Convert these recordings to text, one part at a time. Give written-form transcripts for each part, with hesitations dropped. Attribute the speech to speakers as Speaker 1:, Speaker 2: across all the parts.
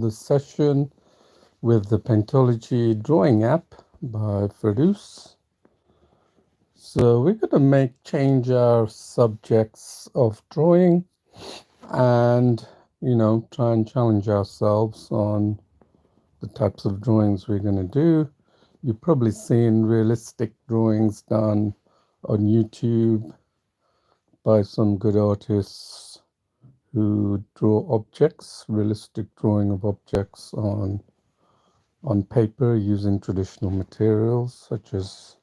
Speaker 1: the session with the Paintology drawing app by Ferdous. So we're going to change our subjects of drawing and, try and challenge ourselves on the types of drawings we're going to do. You've probably seen realistic drawings done on YouTube by some good artists who draw objects, realistic drawing of objects on paper using traditional materials such as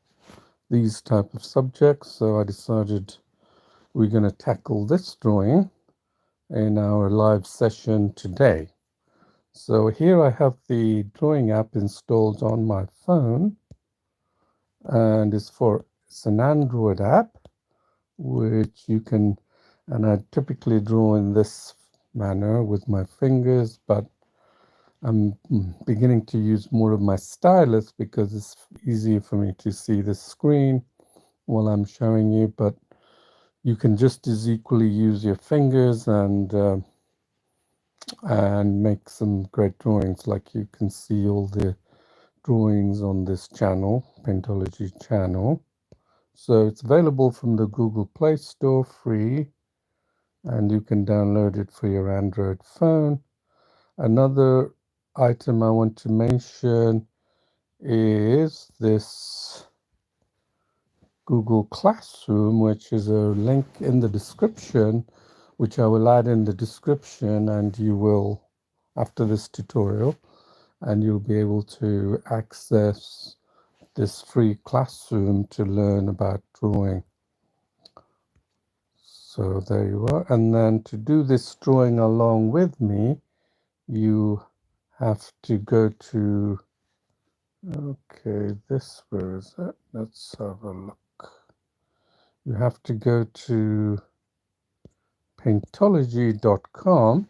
Speaker 1: these type of subjects. So I decided we're going to tackle this drawing in our live session today. So here I have the drawing app installed on my phone, and it's an Android app which you can, and I typically draw in this manner with my fingers, but I'm beginning to use more of my stylus because it's easier for me to see the screen while I'm showing you, but you can just as equally use your fingers and make some great drawings. Like you can see all the drawings on this channel, Paintology channel. So it's available from the Google Play Store free, and you can download it for your Android phone. Another item I want to mention is this Google Classroom, which is a link in the description, which I will add in the description, and you will, after this tutorial, and you'll be able to access this free classroom to learn about drawing. So there you are. And then to do this drawing along with me, you have to go to, okay, where is it? Let's have a look. You have to go to paintology.com,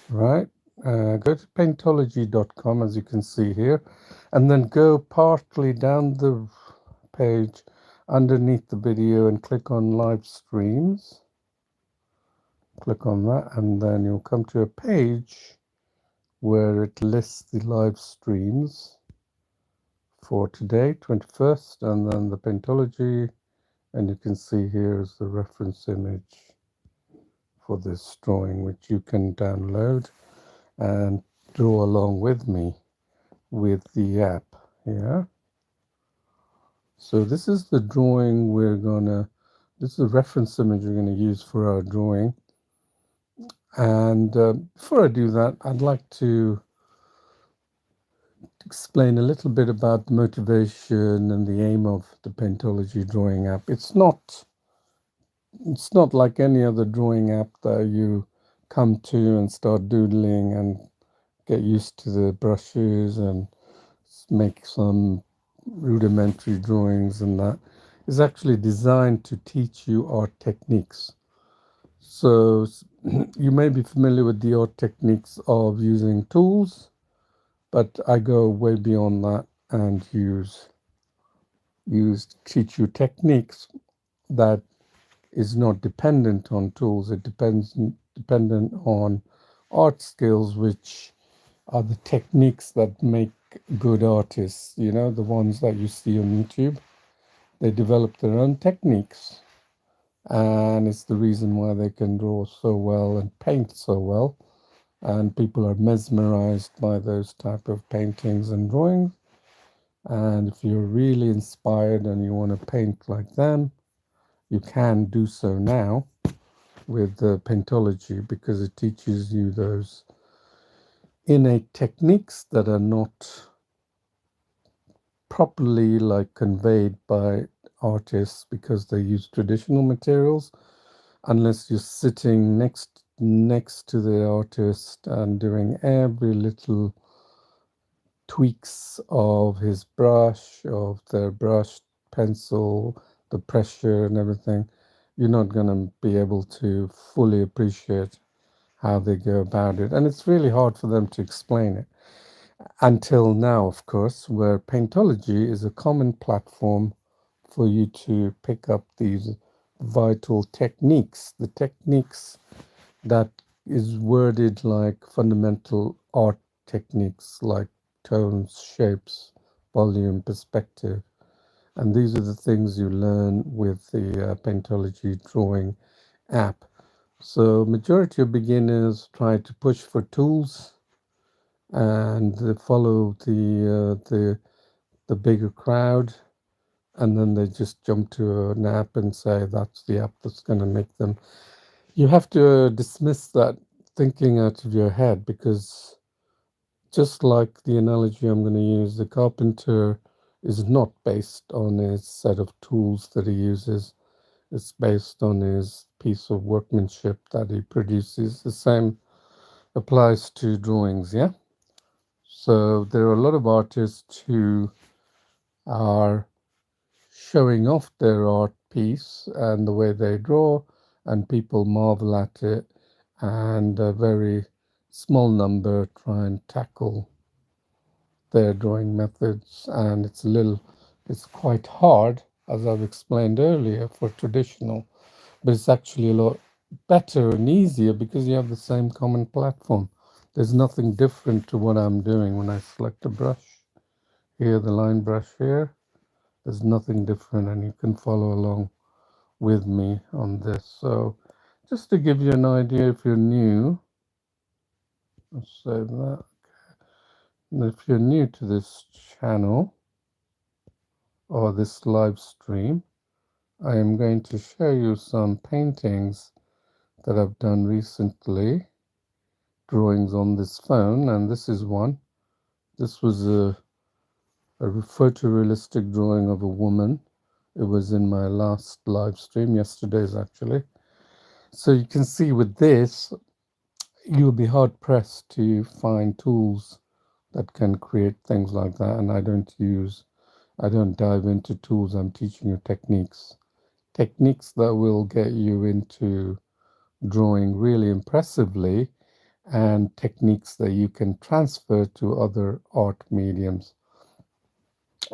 Speaker 1: right? Go to paintology.com, as you can see here, and then go partly down the page underneath the video and click on live streams. Click on that, and then you'll come to a page where it lists the live streams for today, 21st, and then the Paintology, and you can see here is the reference image for this drawing, which you can download and draw along with me with the app. Yeah. So this is the drawing this is the reference image we're going to use for our drawing. And before I do that, I'd like to explain a little bit about the motivation and the aim of the Paintology drawing app. It's not like any other drawing app that you come to and start doodling and get used to the brushes and make some rudimentary drawings, and that is actually designed to teach you art techniques. So you may be familiar with the art techniques of using tools, but I go way beyond that and teach you techniques that is not dependent on tools. It dependent on art skills, which are the techniques that make good artists. The ones that you see on YouTube. They develop their own techniques, and it's the reason why they can draw so well and paint so well, and people are mesmerized by those type of paintings and drawings. And if you're really inspired and you want to paint like them, you can do so now with the Paintology, because it teaches you those innate techniques that are not properly conveyed by artists because they use traditional materials, unless you're sitting next to the artist and doing every little tweaks of his brush, of their brush, pencil, the pressure and everything. You're not going to be able to fully appreciate how they go about it, and it's really hard for them to explain it. Until now, of course, where Paintology is a common platform for you to pick up these vital techniques, the techniques that is worded like fundamental art techniques like tones, shapes, volume, perspective. And these are the things you learn with the Paintology drawing app. So majority of beginners try to push for tools and they follow the bigger crowd, and then they just jump to an app and say that's the app that's going to make them. You have to dismiss that thinking out of your head, because just like the analogy I'm going to use, the carpenter is not based on his set of tools that he uses. It's based on his piece of workmanship that he produces. The same applies to drawings, yeah? So there are a lot of artists who are showing off their art piece and the way they draw, and people marvel at it, and a very small number try and tackle their drawing methods, and it's quite hard, as I've explained earlier, for traditional, but it's actually a lot better and easier because you have the same common platform. There's nothing different to what I'm doing when I select a brush. Here, the line brush here, there's nothing different, and you can follow along with me on this. So just to give you an idea, if you're new, let's save that. If you're new to this channel or this live stream, I am going to show you some paintings that I've done recently, drawings on this phone, and this is one. This was a photorealistic drawing of a woman. It was in my last live stream, yesterday's actually. So you can see with this, you'll be hard pressed to find tools that can create things like that. And I don't dive into tools. I'm teaching you techniques that will get you into drawing really impressively, and techniques that you can transfer to other art mediums.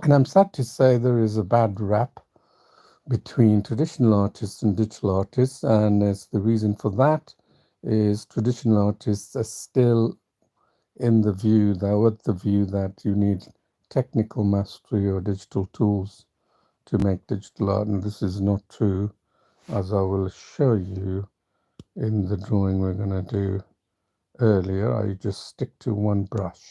Speaker 1: And I'm sad to say there is a bad rap between traditional artists and digital artists, and as the reason for that is traditional artists are still with the view that you need technical mastery or digital tools to make digital art, and this is not true, as I will show you in the drawing we're going to do earlier. I just stick to one brush.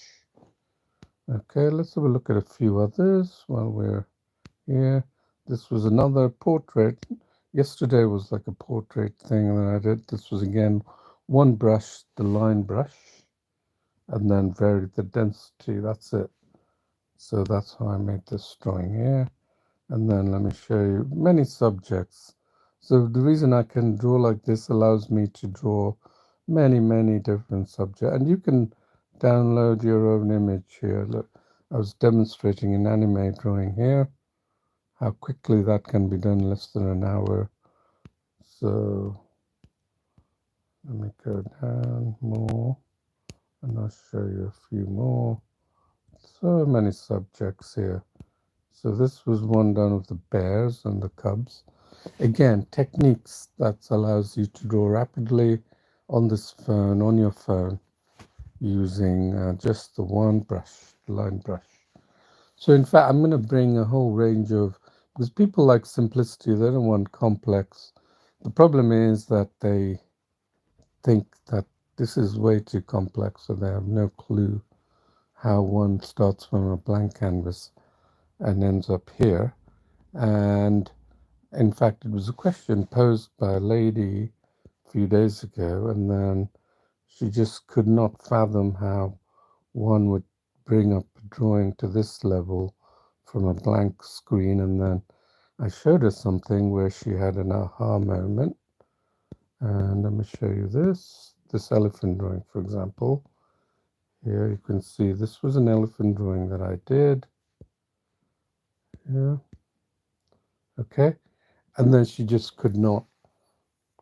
Speaker 1: Okay, let's have a look at a few others while we're here. This was another portrait. Yesterday was like a portrait thing that I did. This was again one brush, the line brush, and then varied the density. That's it. So that's how I made this drawing here. And then let me show you many subjects. So the reason I can draw like this allows me to draw many different subjects. And you can download your own image here. Look, I was demonstrating an anime drawing here, how quickly that can be done, less than an hour. So let me go down more, and I'll show you a few more. So many subjects here. So this was one done of the bears and the cubs. Again, techniques that allows you to draw rapidly on this phone, on your phone, using just the one brush, line brush. So in fact, I'm going to bring a whole range of, because people like simplicity, they don't want complex. The problem is that they think that this is way too complex, so they have no clue how one starts from a blank canvas and ends up here. And in fact, it was a question posed by a lady a few days ago, and then she just could not fathom how one would bring up a drawing to this level from a blank screen. And then I showed her something where she had an aha moment. And let me show you this elephant drawing, for example. Here you can see this was an elephant drawing that I did. Yeah. Okay. And then she just could not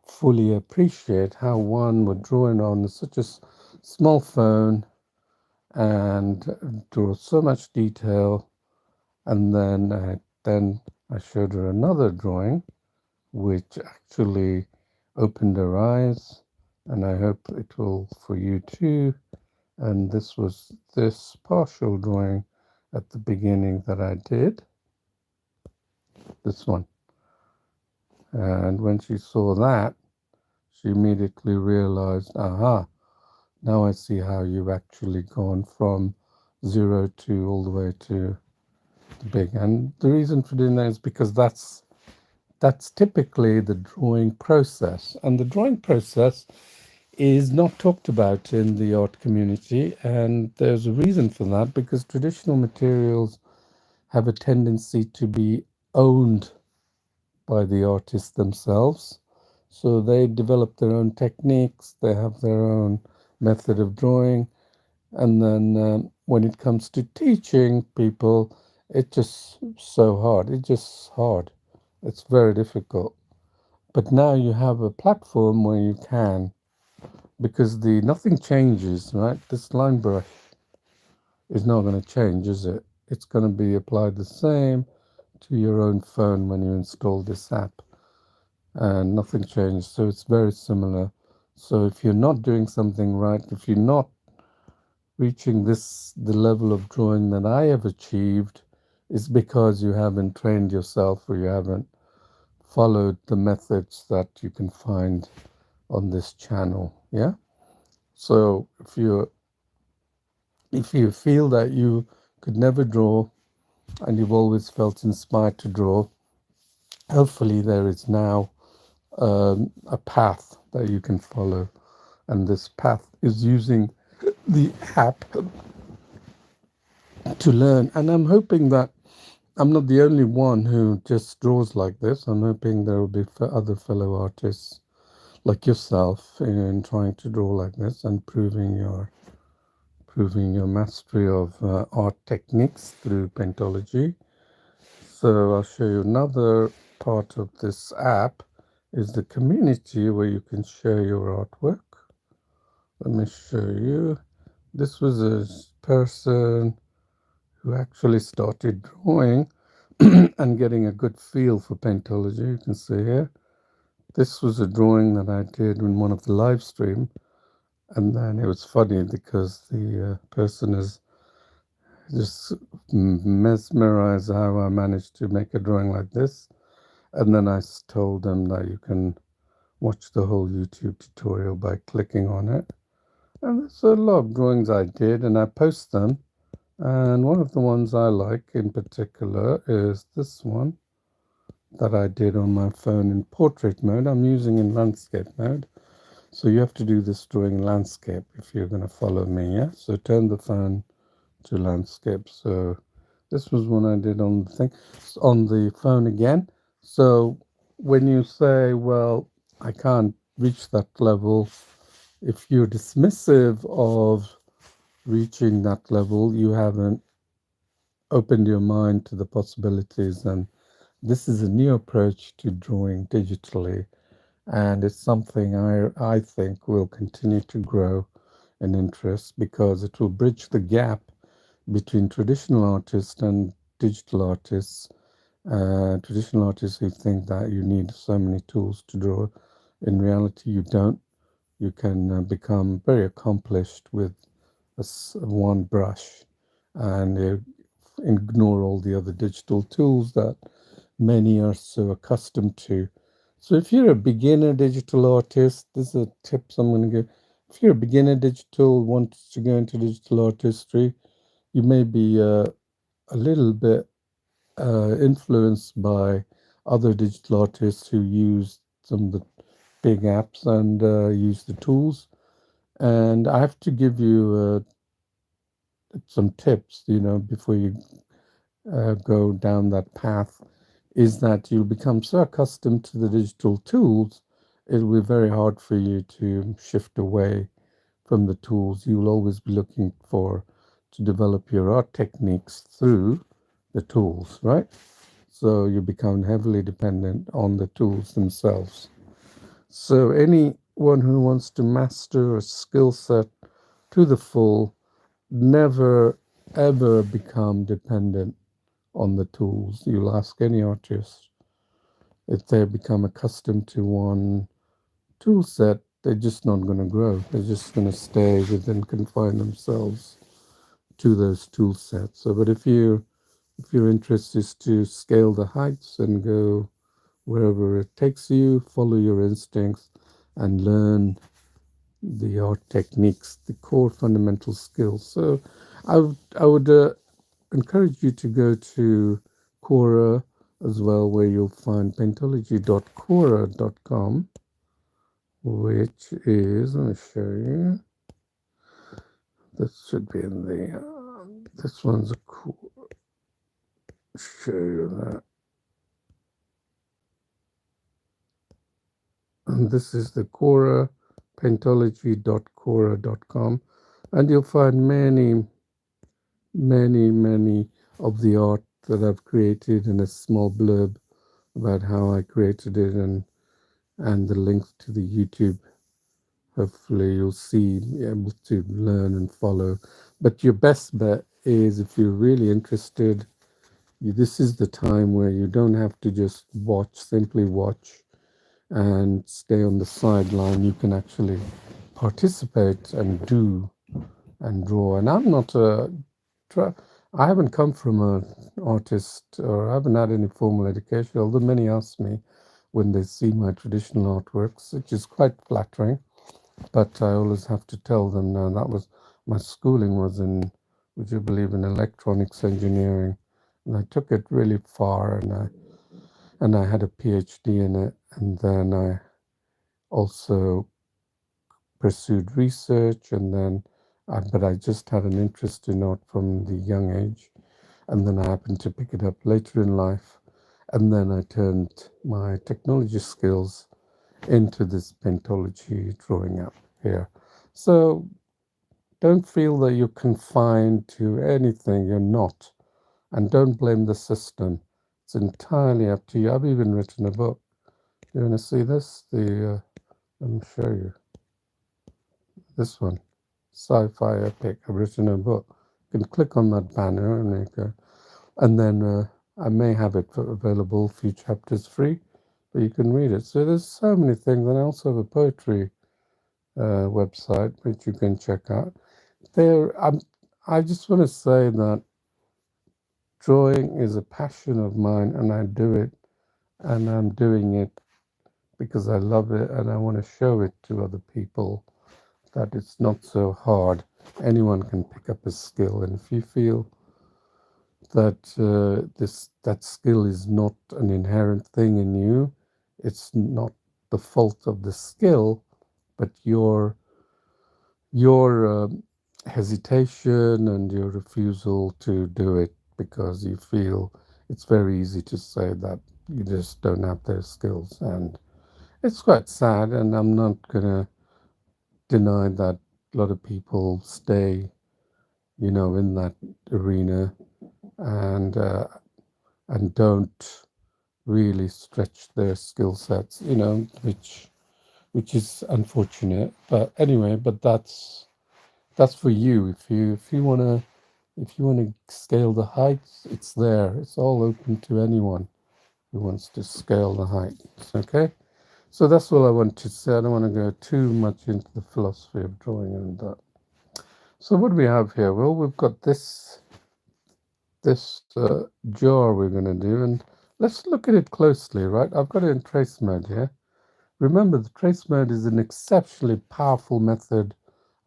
Speaker 1: fully appreciate how one would draw it on such a small phone and draw so much detail. And then I showed her another drawing which actually opened her eyes, and I hope it will for you too. And this was this partial drawing at the beginning that I did, this one. And when she saw that, she immediately realized, aha, now I see how you've actually gone from 0 to all the way to the big. And the reason for doing that is because that's typically the drawing process. And the drawing process is not talked about in the art community. And there's a reason for that, because traditional materials have a tendency to be owned by the artists themselves. So they develop their own techniques, they have their own method of drawing. And then when it comes to teaching people, it's just so hard. It's just hard. It's very difficult. But now you have a platform where you can, because the nothing changes, right? This line brush is not going to change, is it? It's going to be applied the same to your own phone when you install this app, and nothing changed. So it's very similar. So if you're not doing something right, if you're not reaching the level of drawing that I have achieved, is because you haven't trained yourself, or you haven't followed the methods that you can find on this channel. Yeah. So if you feel that you could never draw, and you've always felt inspired to draw, hopefully there is now a path that you can follow, and this path is using the app to learn. And I'm hoping that I'm not the only one who just draws like this. I'm hoping there will be other fellow artists like yourself in trying to draw like this and proving your mastery of art techniques through Paintology. So I'll show you another part of this app is the community, where you can share your artwork. Let me show you. This was a person who actually started drawing and getting a good feel for Paintology. You can see here. This was a drawing that I did in one of the live stream, and then it was funny because the person is just mesmerized how I managed to make a drawing like this. And then I told them that you can watch the whole YouTube tutorial by clicking on it. And there's a lot of drawings I did, and I post them. And one of the ones I like in particular is this one that I did on my phone in portrait mode. I'm using in landscape mode. So you have to do this drawing in landscape if you're going to follow me, yeah? So turn the phone to landscape. So this was one I did on the thing, on the phone again. So when you say, well, I can't reach that level, if you're dismissive of reaching that level, you haven't opened your mind to the possibilities. And this is a new approach to drawing digitally. And it's something I think will continue to grow in interest, because it will bridge the gap between traditional artists and digital artists. Traditional artists who think that you need so many tools to draw. In reality, you don't. You can become very accomplished with one brush, and ignore all the other digital tools that many are so accustomed to. So if you're a beginner digital artist, this is a tips I'm going to give. If you're a beginner digital, wants to go into digital artistry, you may be a little bit influenced by other digital artists who use some of the big apps and use the tools. And I have to give you some tips, before you go down that path, is that you'll become so accustomed to the digital tools, it will be very hard for you to shift away from the tools. You will always be looking to develop your art techniques through the tools, right? So you become heavily dependent on the tools themselves. So anyone who wants to master a skill set to the full, never ever become dependent on the tools. You'll ask any artist, if they become accustomed to one tool set, they're just not going to grow. They're just going to stay within, confine themselves to those tool sets. So, but if your interest is to scale the heights and go wherever it takes you, follow your instincts, and learn the art techniques, the core fundamental skills. So, I would encourage you to go to Quora as well, where you'll find paintology.quora.com, which is, let me show you. This should be in the, this one's a cool, show you that. And this is the Quora, paintology.quora.com. And you'll find many, many of the art that I've created in a small blurb about how I created it, and the link to the YouTube. Hopefully you'll be able to learn and follow. But your best bet is, if you're really interested, this is the time where you don't have to just simply watch and stay on the sideline. You can actually participate and do and draw. And I'm not I haven't come from an artist, or I haven't had any formal education, although many ask me when they see my traditional artworks, which is quite flattering. But I always have to tell them, no, my schooling was in, would you believe, in electronics engineering, and I took it really far, and I had a PhD in it, and then I also pursued research, and then but I just had an interest in art from the young age, and then I happened to pick it up later in life, and then I turned my technology skills into this Paintology drawing app here. So don't feel that you're confined to anything. You're not. And don't blame the system. It's entirely up to you. I've even written a book. You want to see this? Let me show you. This one, sci-fi epic. I've written a book. You can click on that banner and you go. And then I may have it available, few chapters free, but you can read it. So there's so many things. And I also have a poetry website which you can check out. I just want to say that drawing is a passion of mine, and I do it, and I'm doing it because I love it, and I want to show it to other people that it's not so hard. Anyone can pick up a skill, and if you feel that that skill is not an inherent thing in you, it's not the fault of the skill, but your hesitation and your refusal to do it because you feel it's very easy to say that you just don't have those skills. And it's quite sad, and I'm not going to deny that a lot of people stay, in that arena and don't really stretch their skill sets, which is unfortunate. But anyway, that's for you. If you wanna scale the heights, it's there. It's all open to anyone who wants to scale the heights. Okay. So that's all I want to say. I don't want to go too much into the philosophy of drawing and that. So what do we have here? Well, we've got this jar we're going to do, and let's look at it closely, right? I've got it in trace mode here. Remember, the trace mode is an exceptionally powerful method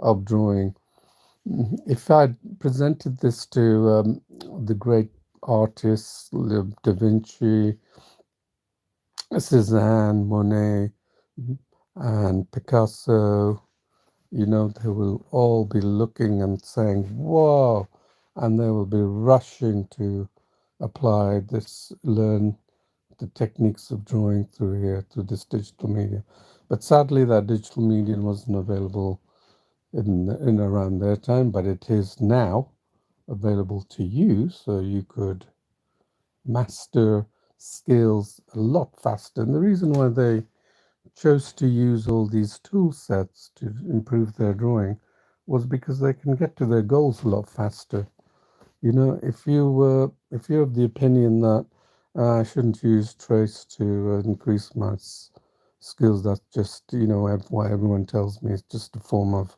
Speaker 1: of drawing. If I presented this to the great artists, Da Vinci, Cézanne, Monet, and Picasso, they will all be looking and saying, whoa, and they will be rushing to learn the techniques of drawing through here, through this digital medium. But sadly, that digital medium wasn't available in around their time, but it is now available to you, so you could master skills a lot faster. And the reason why they chose to use all these tool sets to improve their drawing was because they can get to their goals a lot faster. If you're of the opinion that I shouldn't use trace to increase my skills that's just, why everyone tells me it's just a form of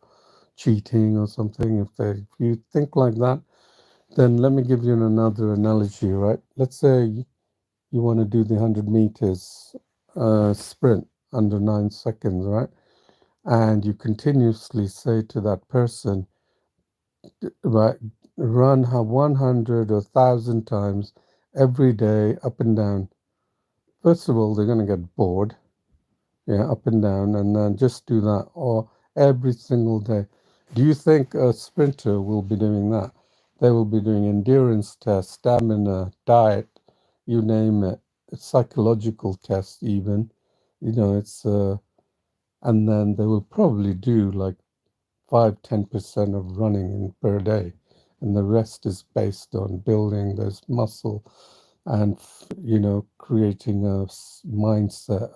Speaker 1: cheating or something. If you think like that, then let me give you another analogy, right? Let's say you want to do the 100 meters sprint under 9 seconds, right? And you continuously say to that person, right, run 100 or 1,000 times every day up and down. First of all, they're going to get bored, yeah, up and down, and then just do that or every single day. Do you think a sprinter will be doing that? They will be doing endurance tests, stamina, diet, you name it, psychological tests even. And then they will probably do like 5-10% of running in per day, and the rest is based on building this muscle and creating a mindset,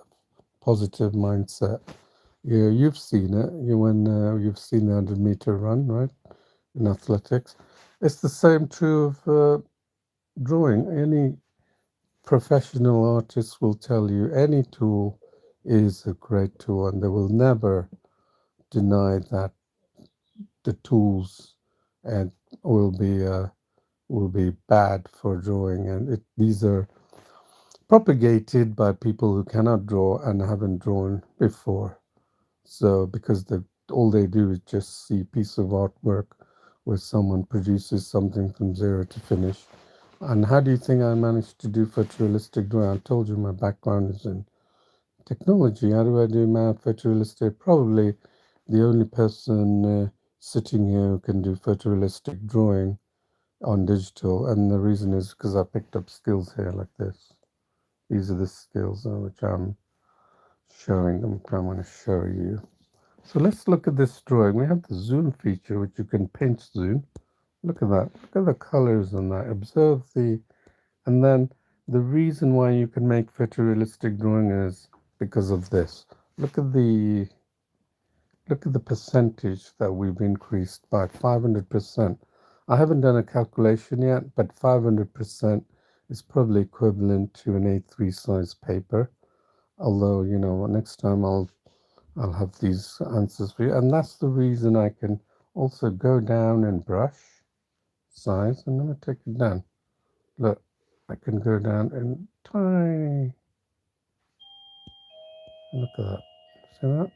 Speaker 1: positive mindset. You've seen it. You've seen the 100-meter run, right? In athletics, it's the same true of drawing. Any professional artist will tell you any tool is a great tool, and they will never deny that the tools and will be uh, will be bad for drawing, and these are propagated by people who cannot draw and haven't drawn before. So because all they do is just see a piece of artwork where someone produces something from zero to finish. And how do you think I managed to do photorealistic drawing? I told you my background is in technology. How do I do my photorealistic? Probably the only person sitting here who can do photorealistic drawing on digital. And the reason is because I picked up skills here like this. These are the skills which I'm showing them. I'm going to show you. So let's look at this drawing. We have the zoom feature, which you can pinch zoom. Look at that. Look at the colors on that. Observe and then the reason why you can make photorealistic drawing is because of this. Look at the percentage that we've increased by 500%. I haven't done a calculation yet, but 500% is probably equivalent to an A3 size paper. Although, next time I'll have these answers for you. And that's the reason I can also go down and brush size. And let me take it down. Look, I can go down and tiny. Look at that. See that?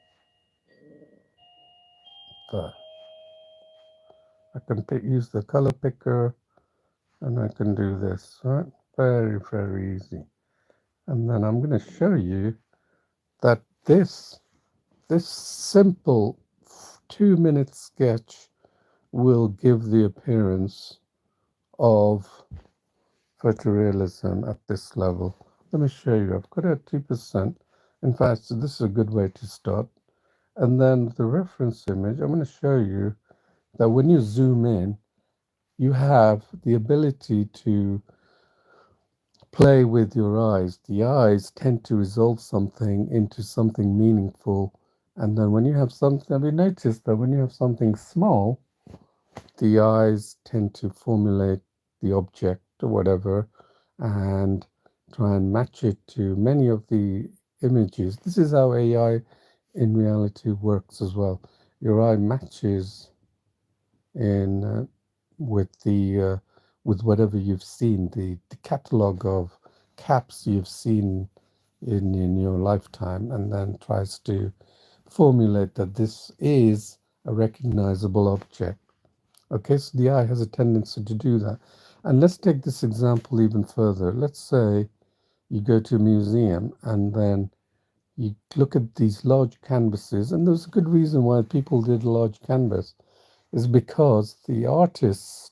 Speaker 1: There. I can use the color picker and I can do this, right? Very, very easy. And then I'm going to show you that this simple 2-minute sketch will give the appearance of photorealism at this level. Let me show you. I've got it at 2%. In fact, so this is a good way to start. And then the reference image, I'm going to show you that when you zoom in, you have the ability to play with your eyes. The eyes tend to resolve something into something meaningful. And then when you have something, have you noticed that when you have something small, the eyes tend to formulate the object or whatever and try and match it to many of the images. This is how AI in reality works as well. Your eye matches in with whatever you've seen, the catalog of caps you've seen in your lifetime, and then tries to formulate that this is a recognizable object. Okay, so the eye has a tendency to do that. And let's take this example even further. Let's say you go to a museum and then you look at these large canvases, and there's a good reason why people did a large canvas, is because the artists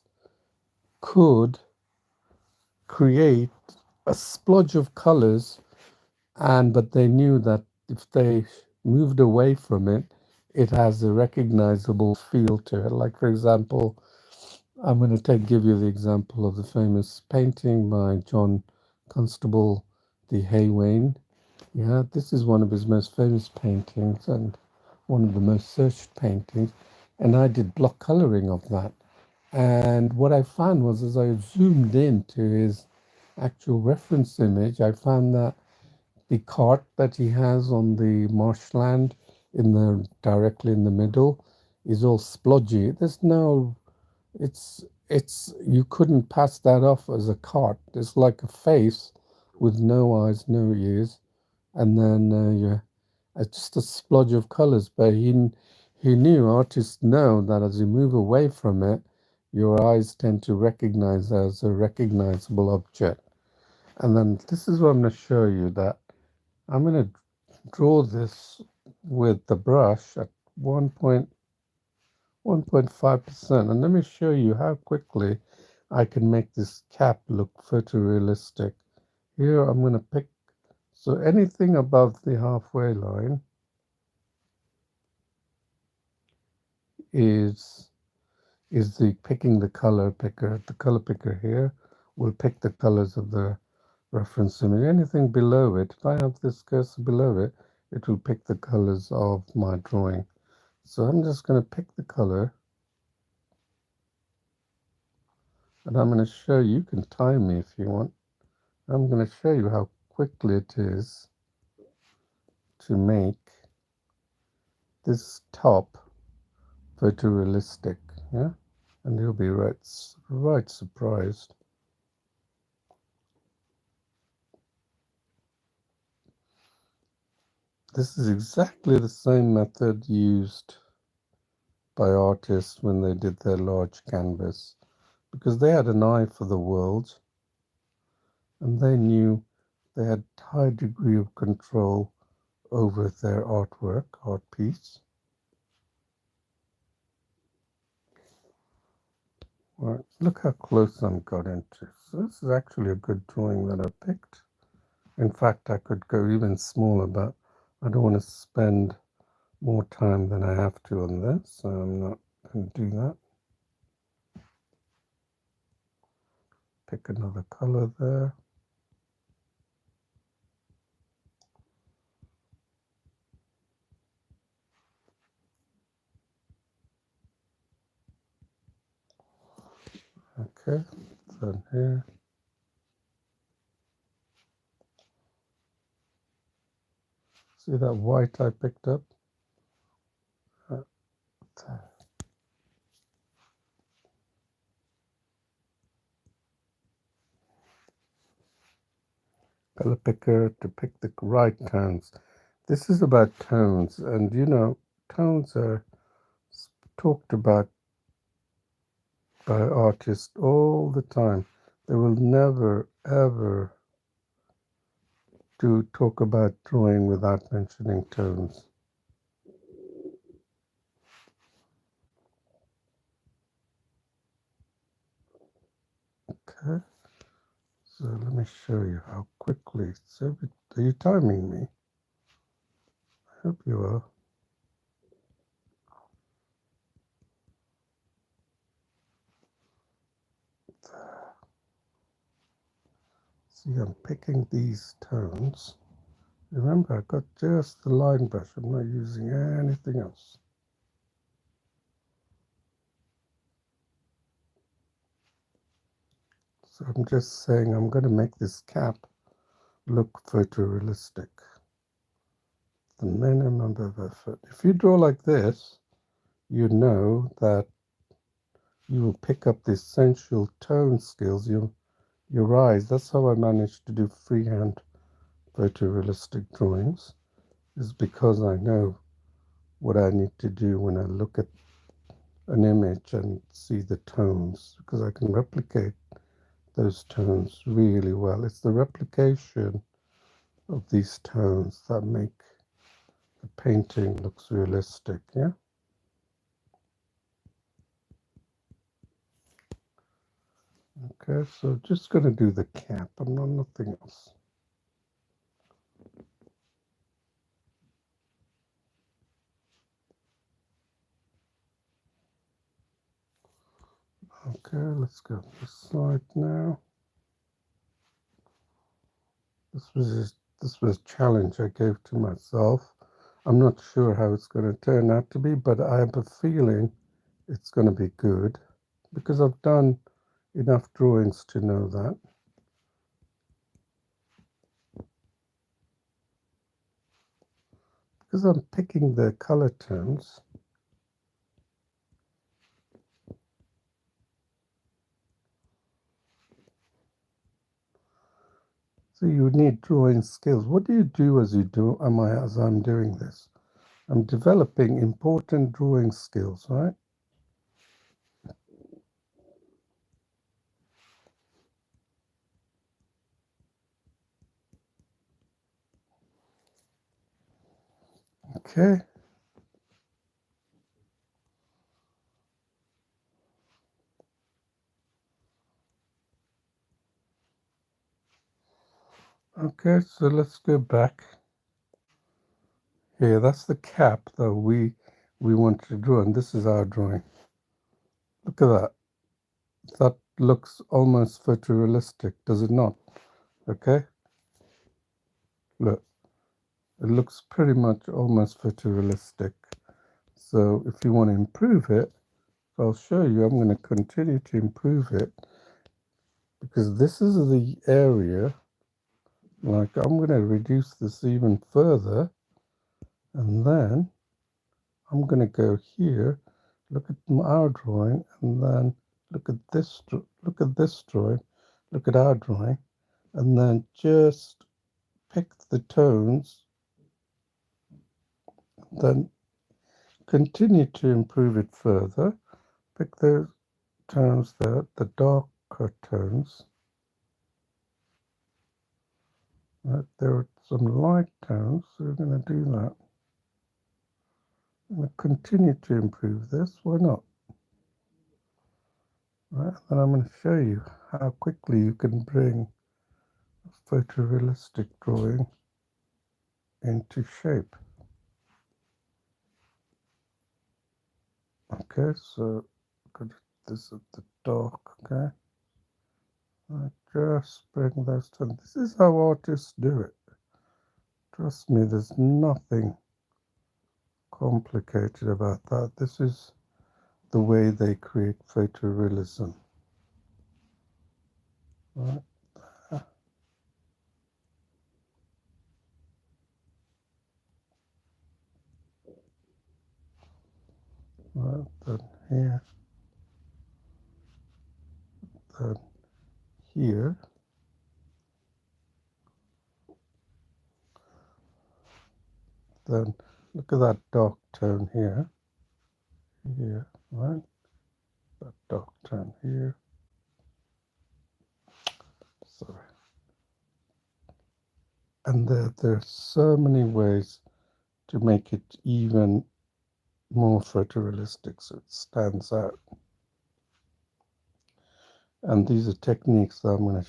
Speaker 1: could create a splodge of colors, but they knew that if they moved away from it, it has a recognizable feel to it. Like, for example, I'm going to give you the example of the famous painting by John Constable, the Haywain. Yeah, this is one of his most famous paintings and one of the most searched paintings. And I did block coloring of that. And what I found was, as I zoomed into his actual reference image, I found that the cart that he has on the marshland directly in the middle is all splodgy. There's no, it's you couldn't pass that off as a cart. It's like a face with no eyes, no ears, and then it's just a splodge of colors. But he knew, artists know that as you move away from it, your eyes tend to recognize as a recognizable object. And then this is what I'm going to show you, that I'm going to draw this with the brush at 1.5%. And let me show you how quickly I can make this cap look photorealistic. Here I'm going to pick, so anything above the halfway line is the picking the color picker. The color picker here will pick the colors of the reference image. Anything below it, if I have this cursor below it, it will pick the colors of my drawing. So I'm just going to pick the color, and I'm going to show you. You can time me if you want. I'm going to show you how quickly it is to make this top photorealistic, yeah? And you'll be right surprised. This is exactly the same method used by artists when they did their large canvas, because they had an eye for the world and they knew they had a high degree of control over their artwork, art piece. Right, look how close I'm got into. So this is actually a good drawing that I picked. In fact, I could go even smaller, but I don't want to spend more time than I have to on this, so I'm not going to do that. Pick another color there. Okay, so here. See that white I picked up? Color picker to pick the right tones. This is about tones, and you know, tones are talked about by artists all the time. They will never ever talk about drawing without mentioning tones. Okay, so let me show you how quickly. So, are you timing me? I hope you are. See, I'm picking these tones. Remember, I've got just the line brush. I'm not using anything else. So I'm just saying I'm going to make this cap look photorealistic. The minimum of effort. If you draw like this, you know that you will pick up the essential tone skills, your eyes. That's how I managed to do freehand photorealistic drawings, is because I know what I need to do when I look at an image and see the tones, because I can replicate those tones really well. It's the replication of these tones that make the painting looks realistic, yeah? Okay, so just going to do the cap and nothing else. Okay, let's go to this side now. This was a challenge I gave to myself. I'm not sure how it's going to turn out to be, but I have a feeling it's going to be good because I've done enough drawings to know that. because I'm picking the color tones, so you need drawing skills. What do you do as I'm doing this? I'm developing important drawing skills, right? Okay. Okay, so let's go back. Here, that's the cap that we want to draw, and this is our drawing. Look at that. That looks almost photorealistic, does it not? Okay. Look, it looks pretty much almost photorealistic. So if you want to improve it, I'll show you. I'm going to continue to improve it because this is the area. Like, I'm going to reduce this even further, and then I'm going to go here, look at our drawing, and then look at this drawing, look at our drawing, and then just pick the tones, then continue to improve it further. Pick those tones there, the darker tones. Right, there are some light tones, so we're going to do that. I'm going to continue to improve this, why not? Right, and I'm going to show you how quickly you can bring a photorealistic drawing into shape. Okay, so look at this at the dark, okay? I just bring those tones. This is how artists do it. Trust me, there's nothing complicated about that. This is the way they create photorealism. Right. Right, then here, then here, then look at that dark tone here, right? That dark tone here. Sorry. And there's so many ways to make it even more photorealistic so it stands out. And these are techniques that I'm going to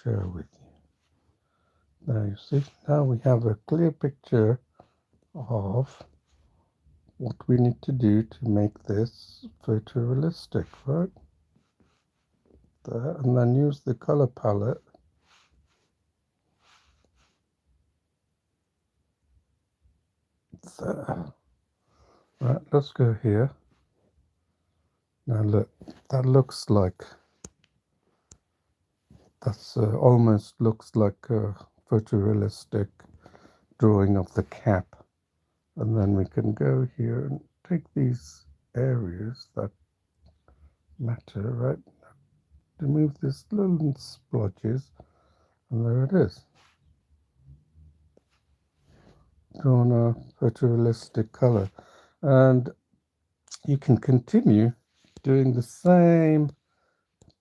Speaker 1: share with you. Now you see, now we have a clear picture of what we need to do to make this photorealistic, right? There, and then use the color palette. There. Right, let's go here. Now look, that looks like, that's almost looks like a photorealistic drawing of the cap. And then we can go here and take these areas that matter, right? Remove these little splotches, and there it is. Drawn a photorealistic color. And you can continue doing the same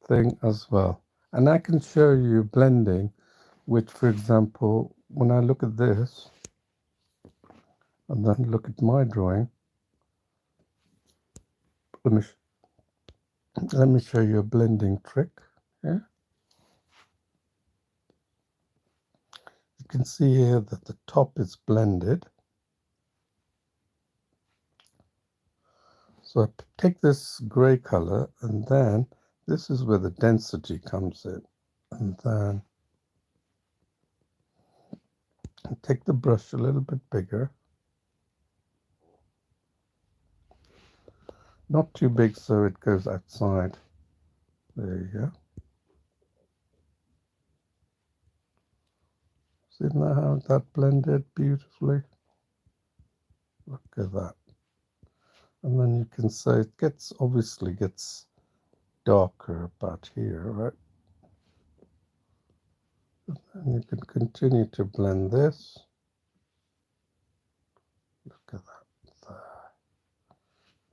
Speaker 1: thing as well. And I can show you blending, which, for example, when I look at this, and then look at my drawing, let me show you a blending trick. Yeah. You can see here that the top is blended. So I take this gray color, and then this is where the density comes in. And then I take the brush a little bit bigger. Not too big so it goes outside. There you go. See now how that blended beautifully? Look at that. And then you can say it gets, obviously gets darker about here, right? And you can continue to blend this. Look at that.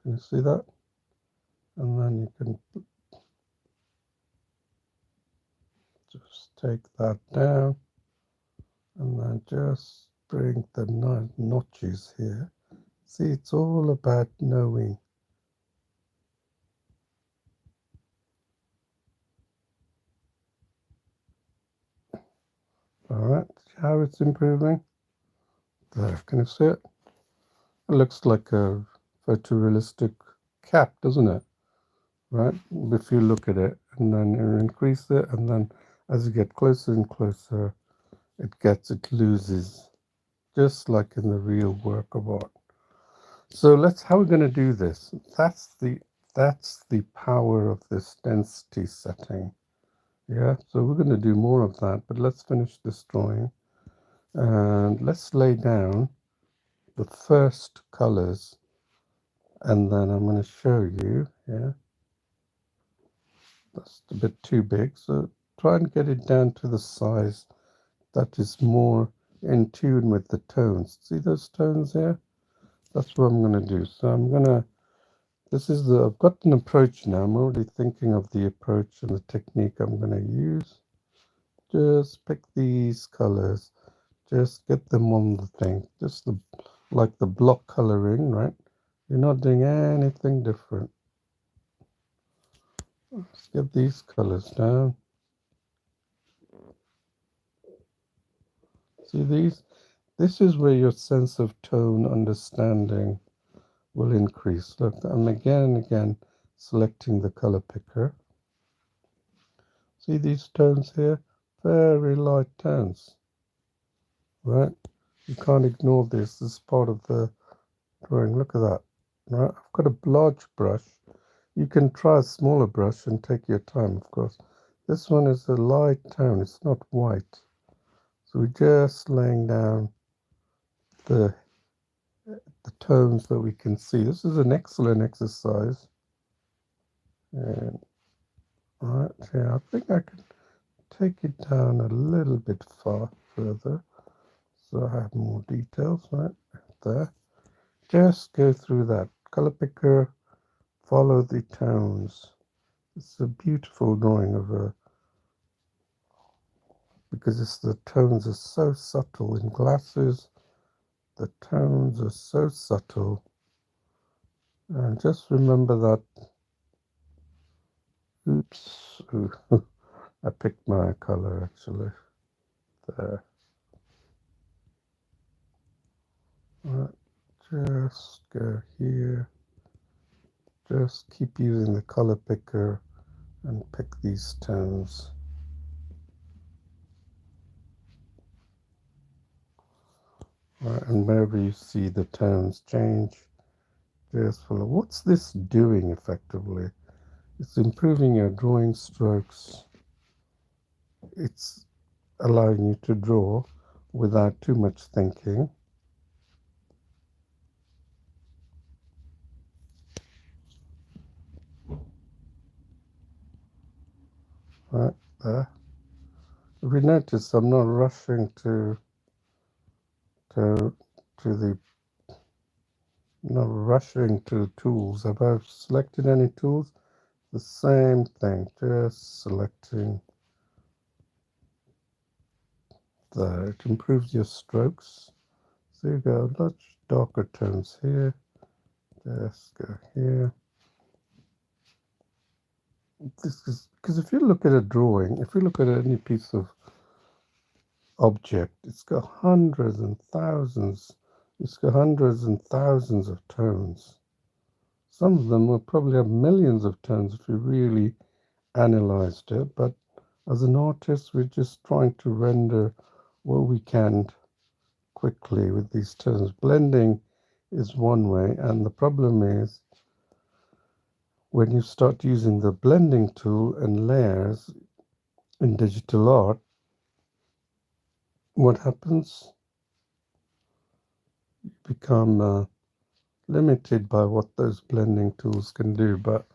Speaker 1: Can you see that? And then you can just take that down and then just bring the notches here. See, it's all about knowing. All right, see how it's improving? There, can you see it? It looks like a photorealistic cap, doesn't it? Right? If you look at it and then you increase it, and then as you get closer and closer, it loses, just like in the real work of art. So how we're going to do this. That's the power of this density setting. Yeah, so we're going to do more of that, but let's finish this drawing and let's lay down the first colors, and then I'm going to show you. Yeah, that's a bit too big, so try and get it down to the size that is more in tune with the tones. See those tones here? That's what I'm going to do. So I've got an approach now. I'm already thinking of the approach and the technique I'm going to use. Just pick these colors. Just get them on the thing. Like the block coloring, right? You're not doing anything different. Let's get these colors down. See these? This is where your sense of tone understanding will increase. Look, I'm again and again selecting the color picker. See these tones here? Very light tones, right? You can't ignore this. This is part of the drawing. Look at that, right? I've got a large brush. You can try a smaller brush and take your time, of course. This one is a light tone. It's not white. So we're just laying down the tones that we can see. This is an excellent exercise. And right here, I think I can take it down a little bit further, so I have more details right there. Just go through that color picker, follow the tones. It's a beautiful drawing because the tones are so subtle in glasses. The tones are so subtle, and just remember that. Oops, I picked my color actually. There. Right. Just go here. Just keep using the color picker and pick these tones. Right, and wherever you see the tones change, just follow. What's this doing effectively? It's improving your drawing strokes. It's allowing you to draw without too much thinking. Right there. If you notice, I'm not rushing to the not rushing to tools. If I've selected any tools, the same thing, just selecting there. It improves your strokes. So you go much darker tones here. Just go here. This is because if you look at a drawing, if you look at any piece of object, it's got hundreds and thousands. It's got hundreds and thousands of tones. Some of them will probably have millions of tones if you really analyzed it. But as an artist, we're just trying to render what we can quickly with these tones. Blending is one way, and the problem is when you start using the blending tool and layers in digital art, what happens? You become limited by what those blending tools can do. But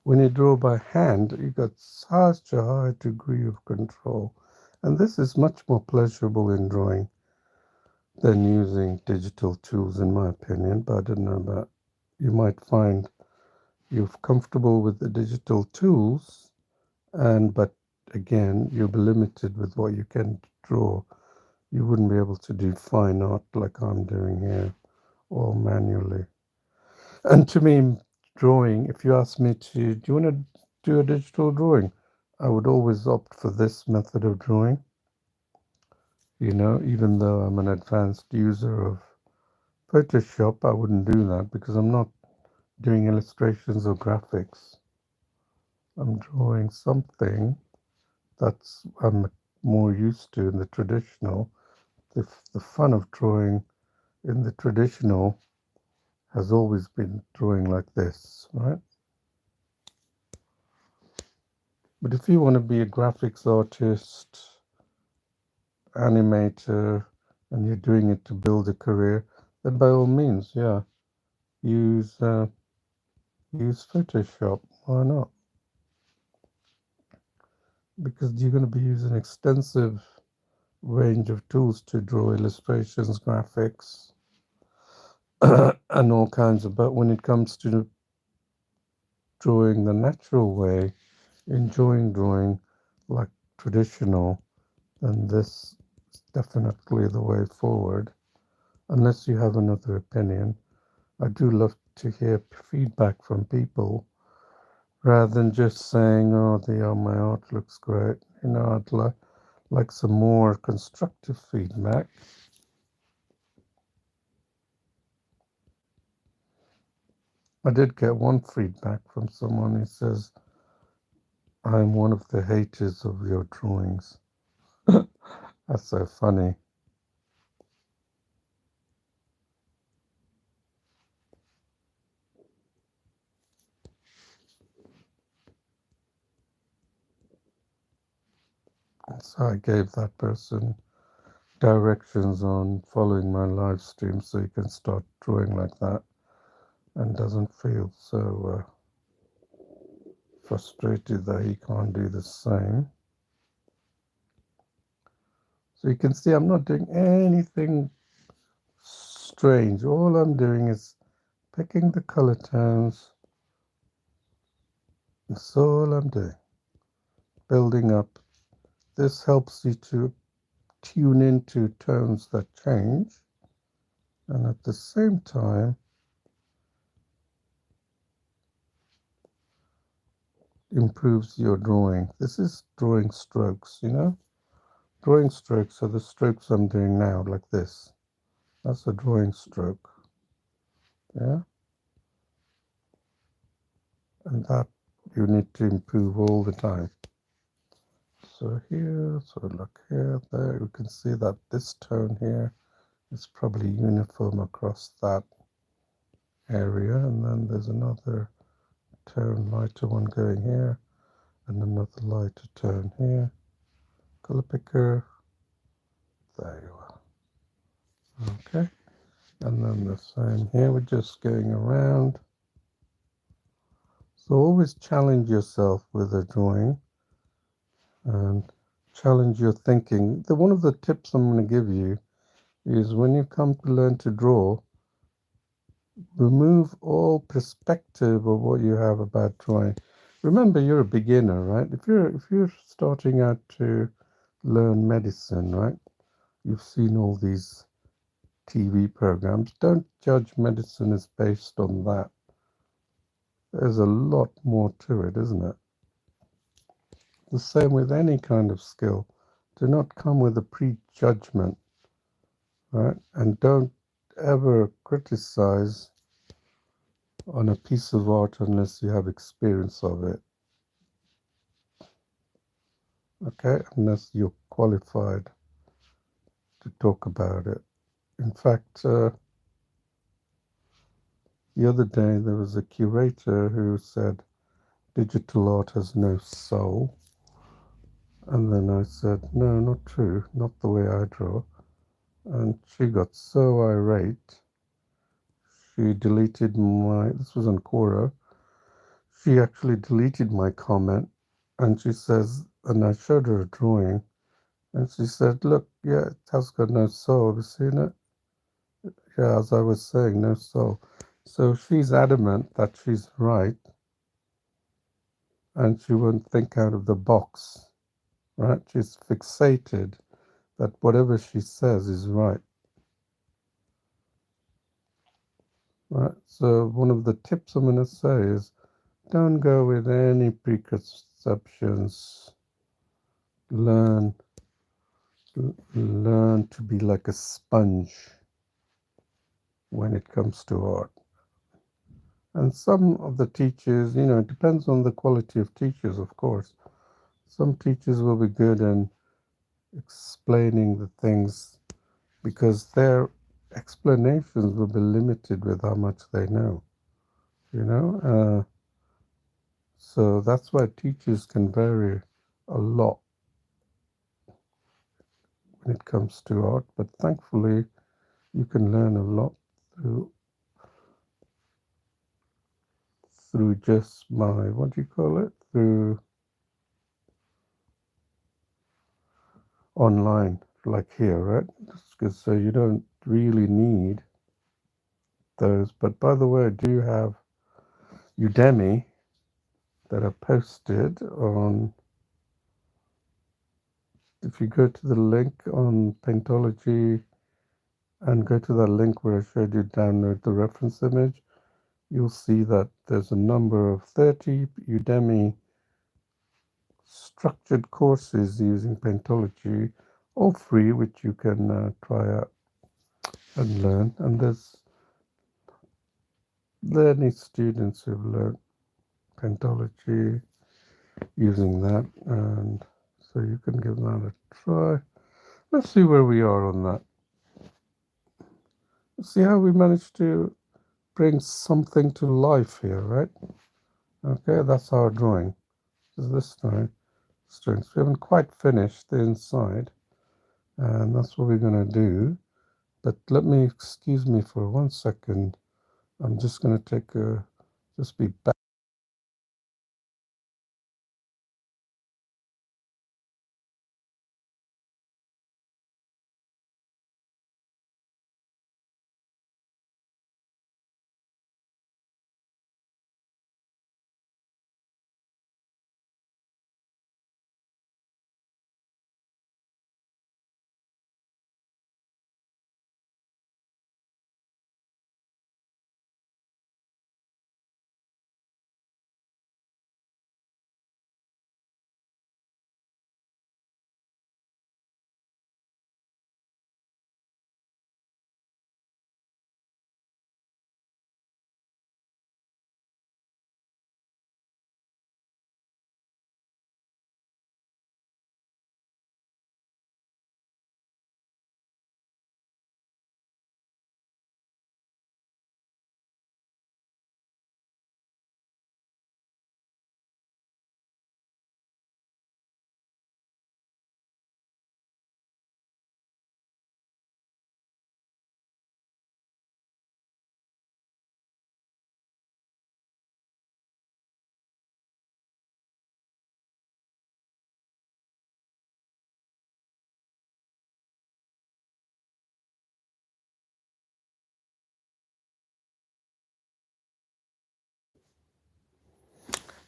Speaker 1: when you draw by hand, you got such a high degree of control. And this is much more pleasurable in drawing than using digital tools, in my opinion. But I don't know about you might find you're comfortable with the digital tools, but again, you'll be limited with what you can draw. You wouldn't be able to do fine art like I'm doing here, all manually. And to me, drawing, if you ask me to, do you want to do a digital drawing? I would always opt for this method of drawing. Even though I'm an advanced user of Photoshop, I wouldn't do that because I'm not doing illustrations or graphics. I'm drawing something that's I'm more used to in the traditional. The fun of drawing in the traditional has always been drawing like this, right? But if you want to be a graphics artist, animator, and you're doing it to build a career, then by all means, yeah, use use Photoshop. Why not? Because you're going to be using extensive range of tools to draw illustrations, graphics, and all kinds of. But when it comes to drawing the natural way, enjoying drawing like traditional, then this is definitely the way forward. Unless you have another opinion, I do love to hear feedback from people rather than just saying, "Oh, my art looks great." I'd like some more constructive feedback. I did get one feedback from someone who says, "I'm one of the haters of your drawings." That's so funny. So I gave that person directions on following my live stream so he can start drawing like that and doesn't feel so frustrated that he can't do the same. So you can see I'm not doing anything strange. All I'm doing is picking the color tones. That's all I'm doing. Building up. This helps you to tune into tones that change, and at the same time improves your drawing. This is drawing strokes, Drawing strokes are the strokes I'm doing now, like this. That's a drawing stroke, yeah? And that you need to improve all the time. So here, so look here, there, you can see that this tone here is probably uniform across that area, and then there's another tone, lighter one going here, and another lighter tone here. Color picker, there you are. Okay, and then the same here, we're just going around. So always challenge yourself with a drawing and challenge your thinking. One of the tips I'm going to give you is when you come to learn to draw, remove all perspective of what you have about drawing. Remember, you're a beginner, right? If you're starting out to learn medicine, right? You've seen all these TV programs. Don't judge medicine as based on that. There's a lot more to it, isn't it? The same with any kind of skill. Do not come with a prejudgment, right? And don't ever criticize on a piece of art unless you have experience of it. Okay, unless you're qualified to talk about it. In fact, the other day there was a curator who said digital art has no soul. And then I said, no, not true, not the way I draw. And she got so irate, she deleted this was on Quora, she actually deleted my comment, and she says, and I showed her a drawing, and she said, look, yeah, it has got no soul, have you seen it? Yeah, as I was saying, no soul. So she's adamant that she's right, and she won't think out of the box, right? She's fixated that whatever she says is right. Right. So one of the tips I'm going to say is don't go with any preconceptions. Learn to be like a sponge when it comes to art. And some of the teachers, it depends on the quality of teachers, of course. Some teachers will be good in explaining the things because their explanations will be limited with how much they know, you know. So that's why teachers can vary a lot when it comes to art, but thankfully you can learn a lot through just my, what do you call it, through online, like here, right? Because so you don't really need those. But by the way, I do have Udemy that are posted on, if you go to the link on Paintology and go to that link where I showed you download the reference image, you'll see that there's a number of 30 Udemy structured courses using Paintology, all free, which you can try out and learn. And there's many students who've learned Paintology using that, and so you can give that a try. Let's see where we are on that. See how we managed to bring something to life here, right? Okay, that's our drawing. This time, students, we haven't quite finished the inside, and that's what we're going to do. But excuse me for 1 second. I'm just going to just be back.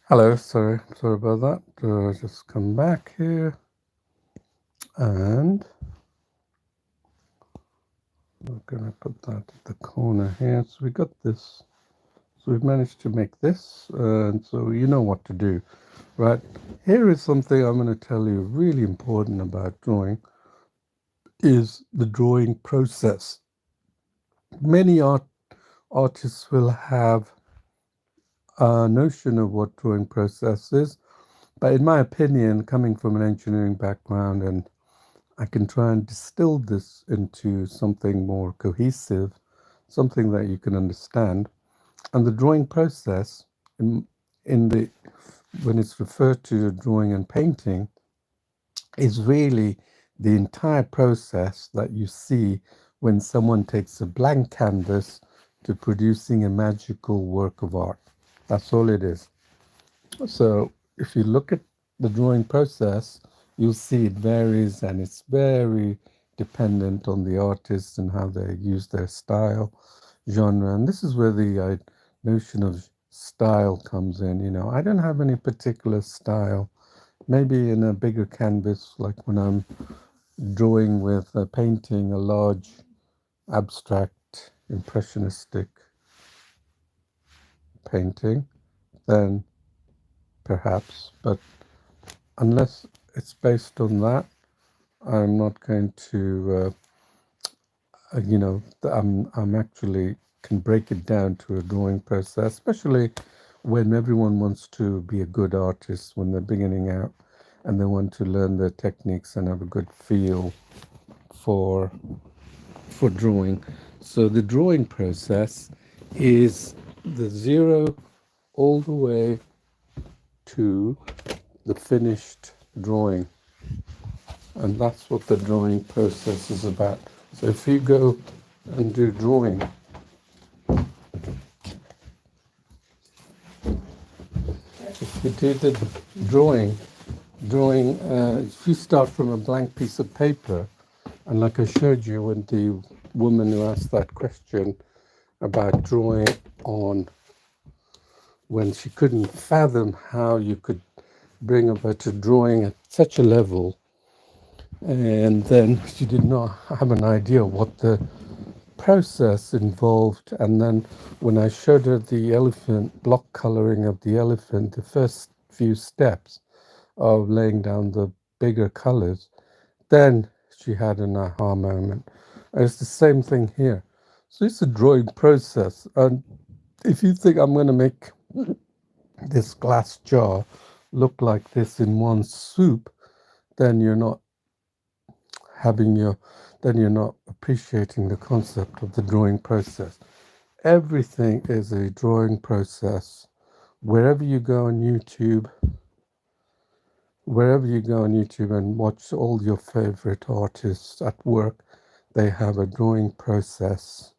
Speaker 1: Hello, sorry about that. Just come back here, and we're gonna put that at the corner here. So we got this. So we've managed to make this, and so you know what to do, right? Here is something I'm going to tell you really important about drawing is the drawing process. Many artists will have a notion of what drawing process is, but in my opinion, coming from an engineering background, and I can try and distill this into something more cohesive, something that you can understand. And the drawing process, in the when it's referred to drawing and painting, is really the entire process that you see when someone takes a blank canvas to producing a magical work of art. That's all it is. So if you look at the drawing process, you'll see it varies and it's very dependent on the artist and how they use their style, genre. And this is where the notion of style comes in. I don't have any particular style. Maybe in a bigger canvas, like when I'm drawing with painting a large abstract impressionistic painting, then perhaps. But unless it's based on that, I'm not going to, I'm actually can break it down to a drawing process, especially when everyone wants to be a good artist when they're beginning out and they want to learn their techniques and have a good feel for for drawing. So the drawing process is the zero all the way to the finished drawing. And that's what the drawing process is about. So if you go and do drawing, if you do the drawing, if you start from a blank piece of paper, and like I showed you when the woman who asked that question about drawing on when she couldn't fathom how you could bring about a drawing at such a level, and then she did not have an idea what the process involved. And then when I showed her the elephant, block coloring of the elephant, the first few steps of laying down the bigger colors, then she had an aha moment. And it's the same thing here. So it's a drawing process. And if you think I'm going to make this glass jar look like this in one swoop, then you're not having your, then you're not appreciating the concept of the drawing process. Everything is a drawing process. Wherever you go on YouTube, and watch all your favorite artists at work, they have a drawing process.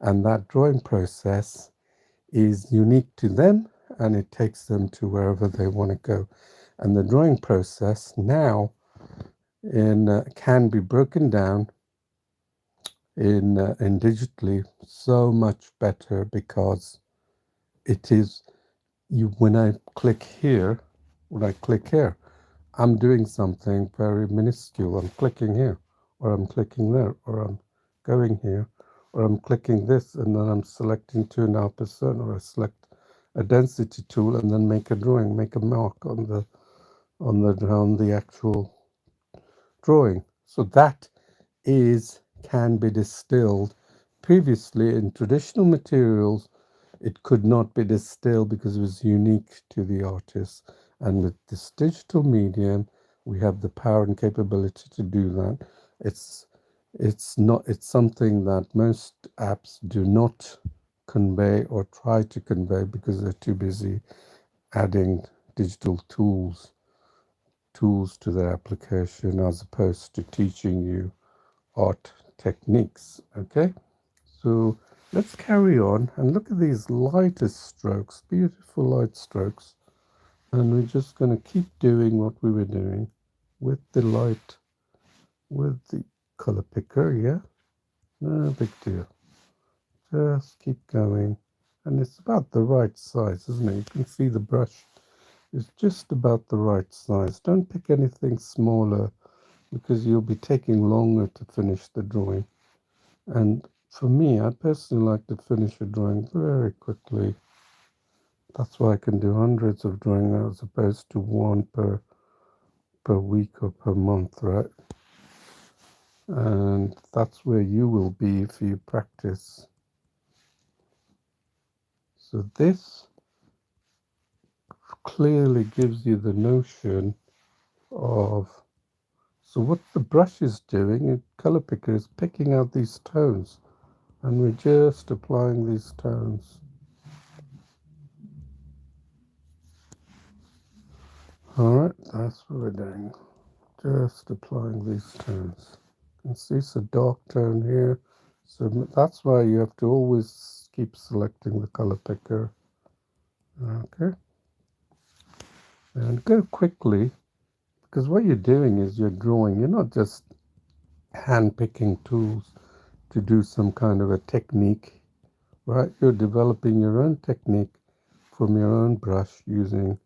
Speaker 1: And that drawing process is unique to them and it takes them to wherever they want to go. And the drawing process now can be broken down in digitally so much better because it is when I click here, I'm doing something very minuscule. I'm clicking here, or I'm clicking there, or I'm going here, or I'm clicking this, and then I'm selecting 2.5%, or I select a density tool, and then make a drawing, make a mark on the actual drawing. So that can be distilled. Previously, in traditional materials, it could not be distilled because it was unique to the artist. And with this digital medium, we have the power and capability to do that. It's something that most apps do not convey or try to convey because they're too busy adding digital tools to their application as opposed to teaching you art techniques. Okay, so let's carry on and look at these lightest strokes, beautiful light strokes. And we're just going to keep doing what we were doing with the light, with the color picker. Yeah, no big deal. Just keep going. And it's about the right size, isn't it? You can see the brush is just about the right size. Don't pick anything smaller because you'll be taking longer to finish the drawing. And for me, I personally like to finish a drawing very quickly. That's why I can do hundreds of drawings as opposed to one per week or per month, right? And that's where you will be if you practice. So this clearly gives you the notion of, so what the brush is doing, a color picker is picking out these tones, and we're just applying these tones. All right, that's what we're doing. Just applying these tones. You can see it's a dark tone here. So that's why you have to always keep selecting the color picker. Okay. And go quickly, because what you're doing is you're drawing. You're not just hand picking tools to do some kind of a technique, right? You're developing your own technique from your own brush using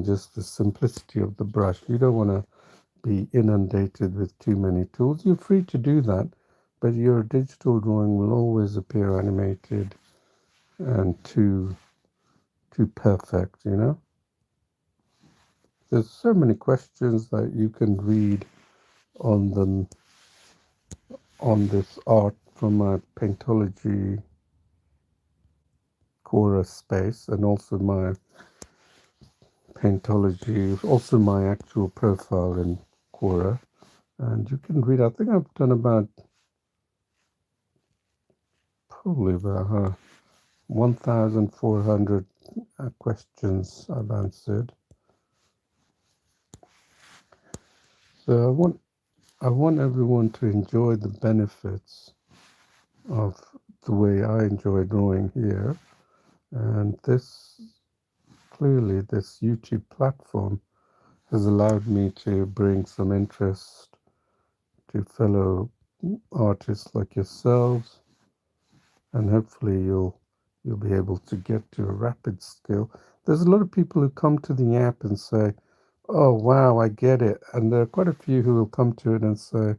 Speaker 1: just the simplicity of the brush. You don't want to be inundated with too many tools. You're free to do that, but your digital drawing will always appear animated and too perfect, you know? There's so many questions that you can read on them on this art from my Paintology Quora space, and also my Paintology, also my actual profile in Quora. And you can read, I think I've done about probably about 1,400 questions I've answered. So I want everyone to enjoy the benefits of the way I enjoy drawing here. And this YouTube platform has allowed me to bring some interest to fellow artists like yourselves, and hopefully you'll be able to get to a rapid skill. There's a lot of people who come to the app and say, "Oh wow, I get it," and there are quite a few who will come to it and say,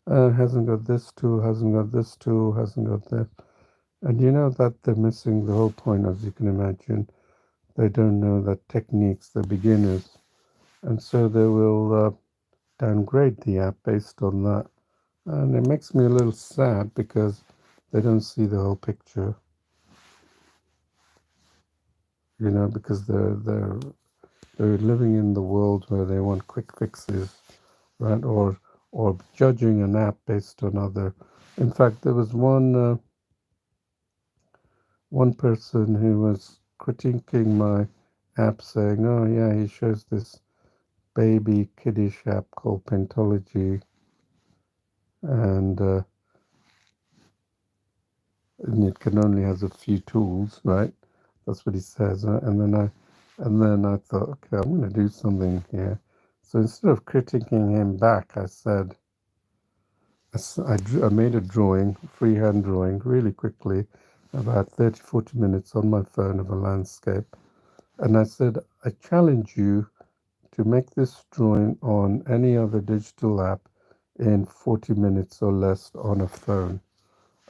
Speaker 1: "Hasn't got this tool, hasn't got this tool, hasn't got that," and you know that they're missing the whole point, as you can imagine. They don't know that techniques, they're beginners, and so they will downgrade the app based on that. And it makes me a little sad because they don't see the whole picture, you know, because they're living in the world where they want quick fixes, right? Or judging an app based on other. In fact, there was one person who was critiquing my app, saying, "Oh yeah, he shows this baby kiddish app called Paintology, and it can only has a few tools, right?" That's what he says, right? And then I thought, okay, I'm going to do something here. So instead of critiquing him back, I said, I made a drawing, freehand drawing, really quickly, about 30, 40 minutes on my phone of a landscape. And I said, I challenge you to make this drawing on any other digital app in 40 minutes or less on a phone.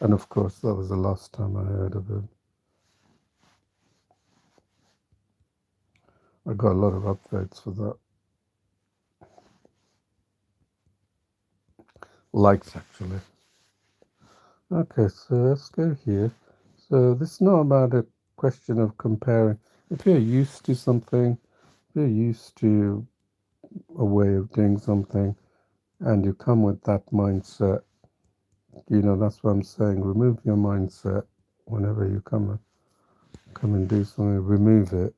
Speaker 1: And of course, that was the last time I heard of him. I got a lot of upvotes for that. Likes, actually. Okay, so let's go here. So this is not about a question of comparing. If you're used to something, if you're used to a way of doing something, and you come with that mindset, you know, that's what I'm saying. Remove your mindset whenever you come and do something. Remove it.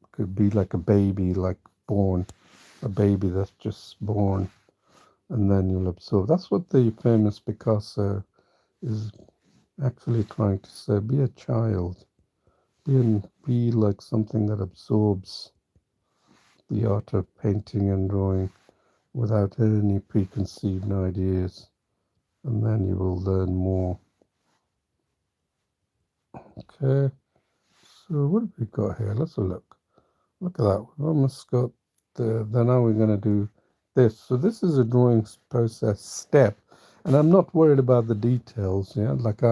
Speaker 1: It could be like a baby, like born, a baby that's just born, and then you'll absorb. That's what the famous Picasso is actually trying to say. Be a child. Be like something that absorbs the art of painting and drawing without any preconceived ideas, and then you will learn more. Okay, so what have we got here? Let's have a look. Look at that. We've almost got then now we're going to do this. So this is a drawing process step, and I'm not worried about the details. Yeah, like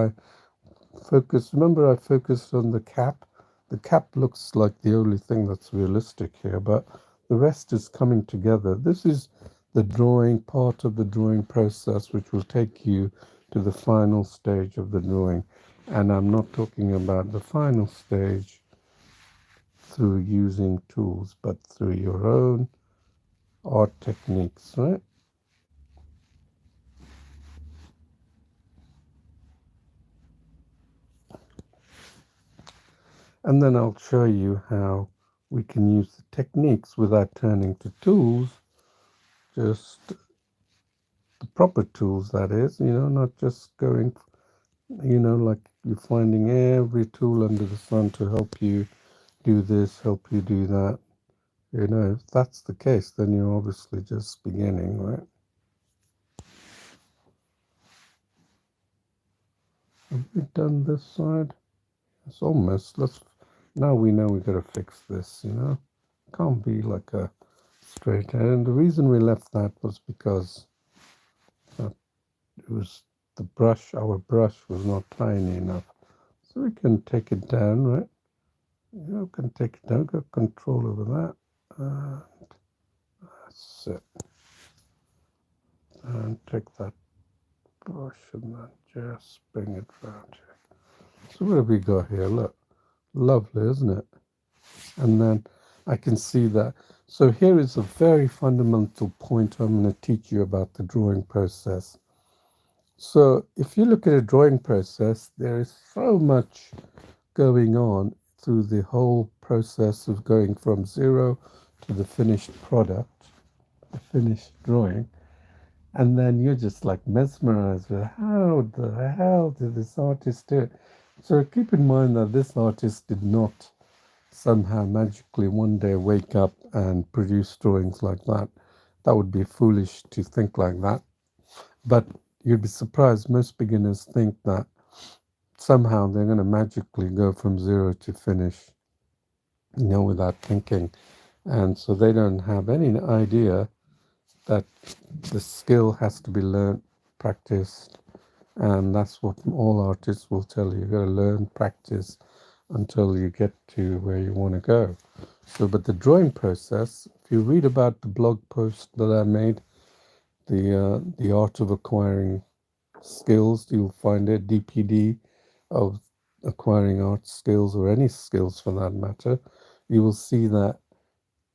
Speaker 1: remember I focused on the cap. The cap looks like the only thing that's realistic here, but the rest is coming together. This is the drawing part of the drawing process, which will take you to the final stage of the drawing. And I'm not talking about the final stage through using tools, but through your own art techniques, right? And then I'll show you how we can use the techniques without turning to tools just the proper tools, that is, not just going, like you're finding every tool under the sun to help you do this, help you do that. If that's the case, then you're obviously just beginning, right? Have we done this side? It's almost, now we know we got to fix this, Can't be like a straight head. And the reason we left that was because it was our brush was not tiny enough. So we can take it down, right? We can take it down, got control over that. And that's it. And take that brush and then just bring it round here. So what have we got here? Look, lovely, isn't it? And then I can see that. So here is a very fundamental point I'm going to teach you about the drawing process. So if you look at a drawing process, there is so much going on through the whole process of going from zero to the finished product, the finished drawing. And then you're just like mesmerized with how the hell did this artist do it? So keep in mind that this artist did not somehow magically one day wake up and produce drawings like that. That would be foolish to think like that. But you'd be surprised, most beginners think that somehow they're going to magically go from zero to finish, without thinking. And so they don't have any idea that the skill has to be learned, practiced, and that's what all artists will tell you. You got to learn, practice until you get to where you want to go. So, but the drawing process, if you read about the blog post that I made, the art of acquiring skills, you'll find it, DPD, of acquiring art skills or any skills for that matter. You will see that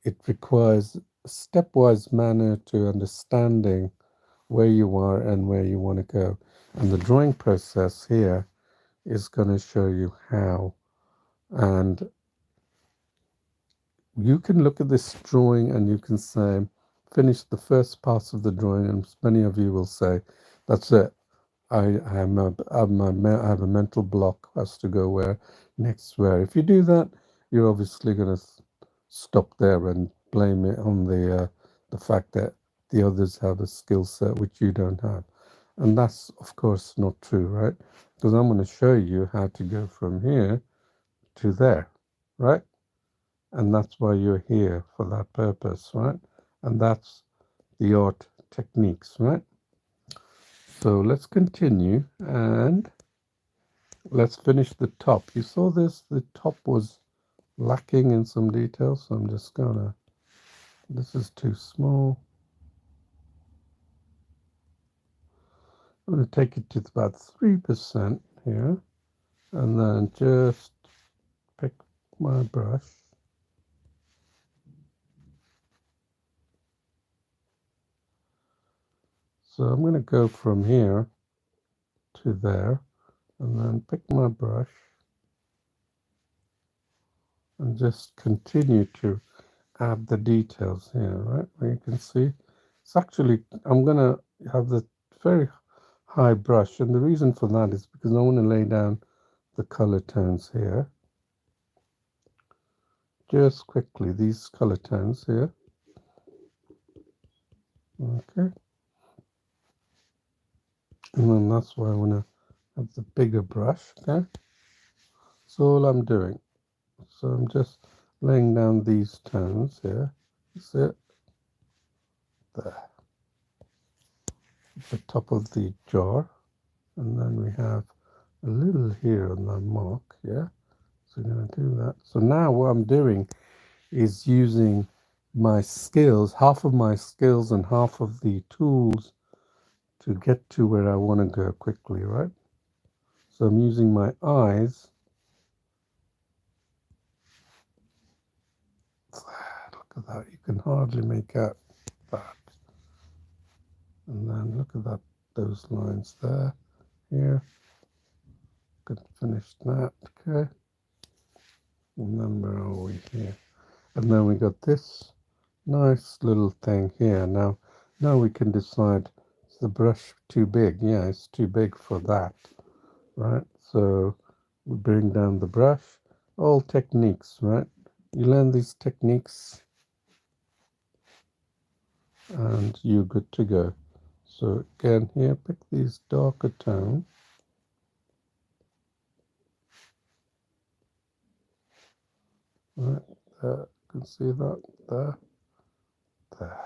Speaker 1: it requires a stepwise manner to understanding where you are and where you want to go. And the drawing process here is going to show you how. And you can look at this drawing and you can say, finish the first parts of the drawing, and many of you will say, that's it. I have a mental block as to go where next where. If you do that, you're obviously going to stop there and blame it on the fact that the others have a skill set which you don't have. And that's, of course, not true, right? Because I'm going to show you how to go from here to there, right? And that's why you're here, for that purpose, right? And that's the art techniques, right? So let's continue and let's finish the top. You saw this, the top was lacking in some details, so I'm just gonna, this is too small. I'm gonna take it to about 3% here, and then just pick my brush. So I'm going to go from here to there and then pick my brush and just continue to add the details here, right? Where you can see it's actually, I'm going to have the very high brush, and the reason for that is because I want to lay down the color tones here. Just quickly, these color tones here. Okay. And then that's why I want to have the bigger brush, okay? That's all I'm doing. So I'm just laying down these tones here. That's it. There. At the top of the jar. And then we have a little here on the mark, yeah? So I'm going to do that. So now what I'm doing is using my skills, half of my skills and half of the tools to get to where I want to go quickly, right? So I'm using my eyes. Look at that. You can hardly make out that. And then look at that, those lines there, here. Could finish that, okay. And then where are we here? And then we got this nice little thing here. Now, Now we can decide, is the brush too big? Yeah, it's too big for that, right? So we bring down the brush. All techniques, right? You learn these techniques and you're good to go. So again here, pick these darker tones. Right, there, you can see that there, there.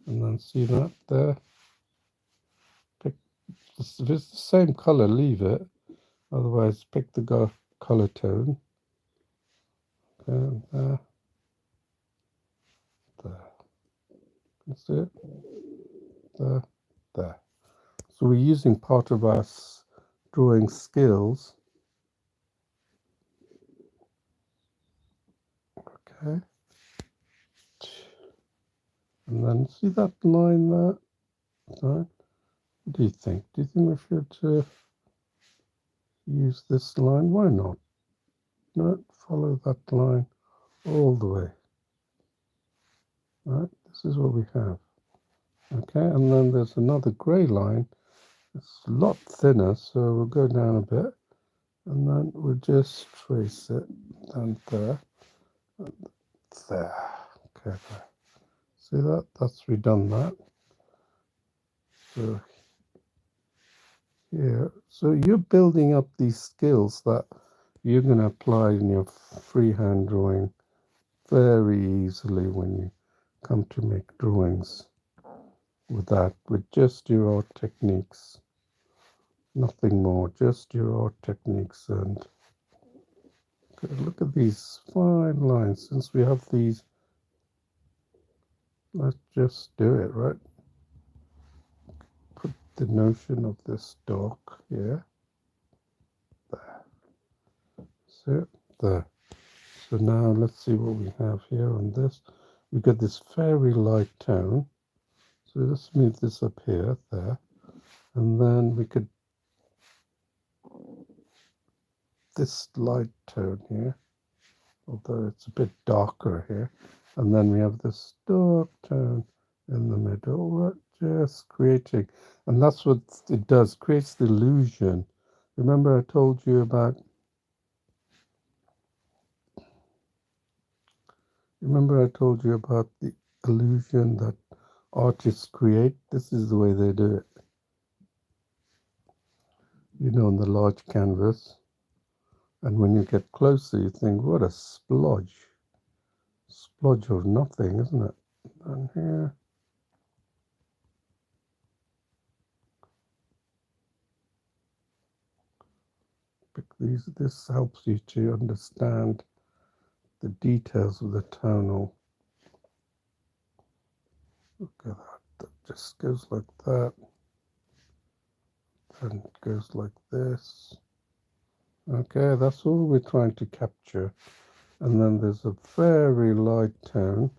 Speaker 1: And then see that there. Pick, if it's the same color, leave it. Otherwise, pick the color tone. And there, there. You see it? There, there. So we're using part of our drawing skills. Okay. And then see that line there? Right. What do you think? Do you think we should use this line? Why not? No, follow that line all the way. Right, this is what we have. Okay, and then there's another grey line. It's a lot thinner, so we'll go down a bit, and then we'll just trace it down there, and there. Okay, there. See that? We've done that. So here, so you're building up these skills that you're going to apply in your freehand drawing very easily when you come to make drawings with just your art techniques, nothing more, just your art techniques. And okay, look at these fine lines. Since we have these, let's just do it, right? Put the notion of this dark here, there, see it, there. So now let's see what we have here on this. We've got this very light tone. So let's move this up here, there. And then we could, this light tone here, although it's a bit darker here. And then we have this dark tone in the middle, right? Just creating. And that's what it does, creates the illusion. Remember I told you about, the illusion that artists create? This is the way they do it. You know, on the large canvas. And when you get closer, you think, what a splodge. Splodge of nothing, isn't it? And here, pick these. This helps you to understand the details of the tonal. Look at that. That just goes like that. And it goes like this. Okay, that's all we're trying to capture. And then there's a very light tone,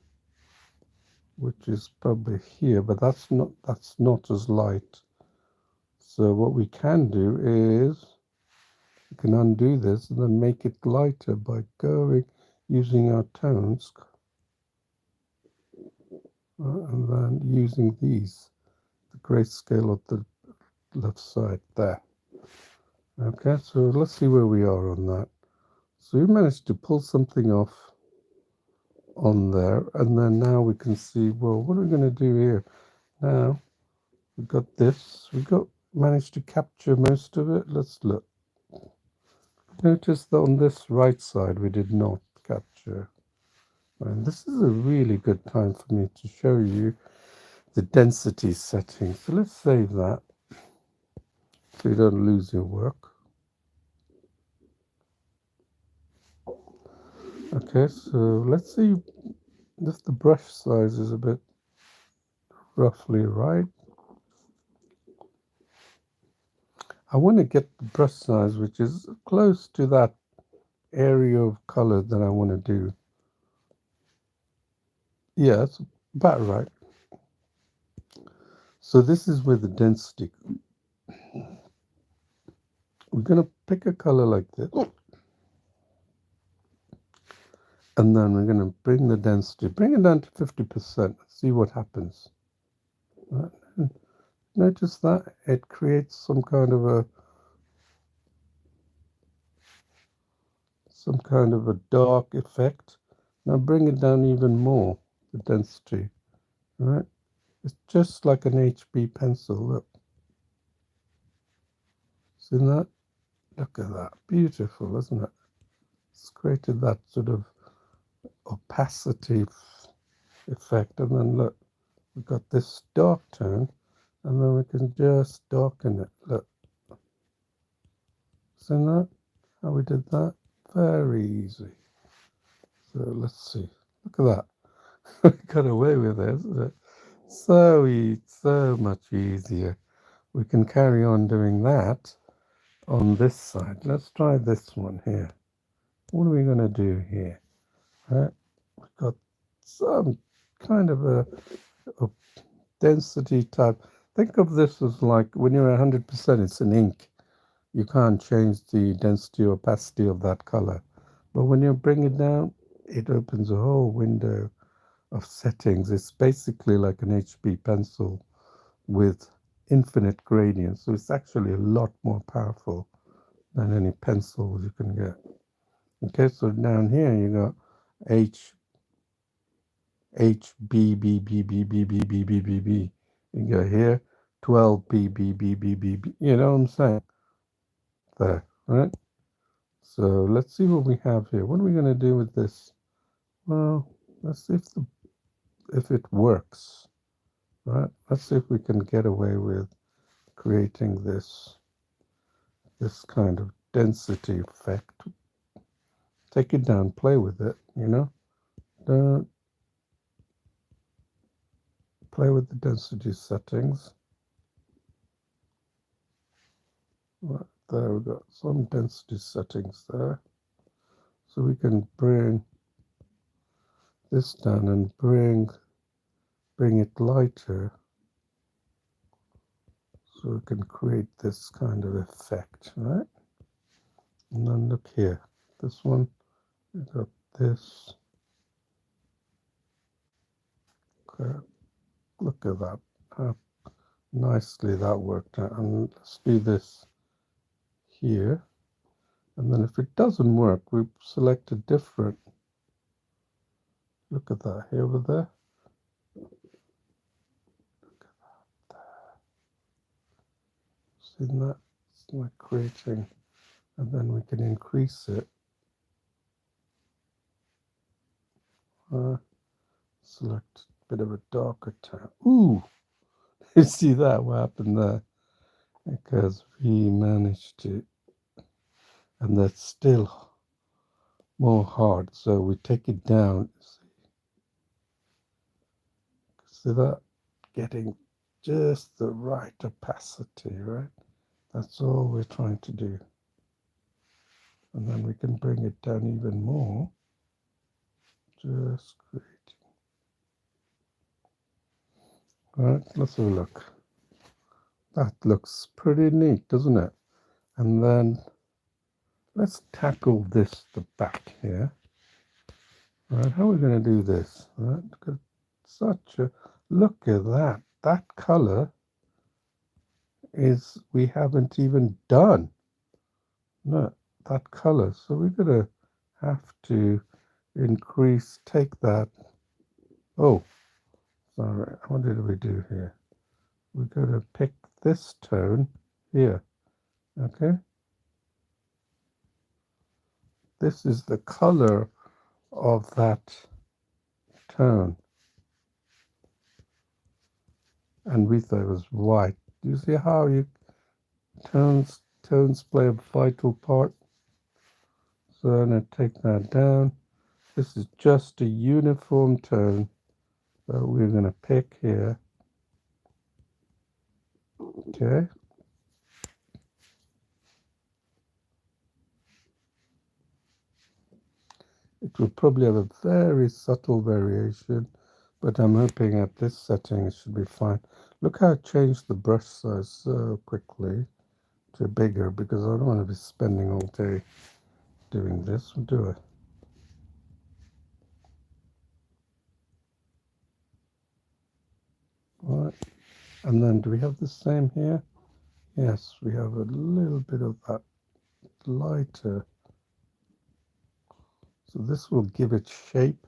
Speaker 1: which is probably here, but that's not as light. So what we can do is we can undo this and then make it lighter by using our tones, and then using these, the grayscale of the left side there. Okay, so let's see where we are on that. So we managed to pull something off on there, and then now we can see, well, what are we going to do here? Now we've got this, managed to capture most of it. Let's look. Notice that on this right side we did not capture. And this is a really good time for me to show you the density setting. So let's save that so you don't lose your work. Okay, so let's see if the brush size is a bit roughly right. I want to get the brush size which is close to that area of color that I want to do. Yeah, it's about right. So this is where the density. We're going to pick a color like this. And then we're going to bring the density, bring it down to 50%, see what happens. Right? Notice that it creates some kind of a dark effect. Now bring it down even more, the density, right? It's just like an HB pencil, look. See that? Look at that, beautiful, isn't it? It's created that sort of opacity effect, and then look, we've got this dark tone, and then we can just darken it, look. See that? How we did that? Very easy. So let's see. Look at that. We got away with it, isn't it? So much easier. We can carry on doing that on this side. Let's try this one here. What are we going to do here? Right? We've got some kind of a density type. Think of this as like when you're 100%, it's an ink. You can't change the density or opacity of that color. But when you bring it down, it opens a whole window of settings. It's basically like an HB pencil with infinite gradients. So it's actually a lot more powerful than any pencils you can get. Okay, so down here you got B B B B B B B B B B. You go here 12 B B B B B B. You know what I'm saying? There, right? So let's see what we have here. What are we going to do with this? Well, let's see if it works. Right? Let's see if we can get away with creating this kind of density effect. Take it down, play with it, you know. Don't play with the density settings. Right, there we got some density settings there. So we can bring this down and bring it lighter. So we can create this kind of effect, right? And then look here, this one, we got this. Okay. Look at that, how nicely that worked out. And let's do this here. And then if it doesn't work, we select a different. Look at that, here over there. Look at that there. See that? It's like creating, and then we can increase it. Select a bit of a darker tone. Ooh, you see that? What happened there? Because we managed to, and that's still more hard. So we take it down. See that? Getting just the right opacity, right? That's all we're trying to do. And then we can bring it down even more. Just creating. Right, let's have a look. That looks pretty neat, doesn't it? And then let's tackle this, the back here. Right, how are we going to do this? Right, look at that. That color is, we haven't even done. No, that color. So we're going to have to increase, take that. Oh, sorry, what did we do here? We're going to pick this tone here, okay? This is the color of that tone. And we thought it was white. Do you see how tones play a vital part? So I'm going to take that down. This is just a uniform tone that we're going to pick here. Okay. It will probably have a very subtle variation, but I'm hoping at this setting it should be fine. Look how I changed the brush size so quickly to bigger, because I don't want to be spending all day doing this, do I? And then do we have the same here? Yes, we have a little bit of that lighter. So this will give it shape.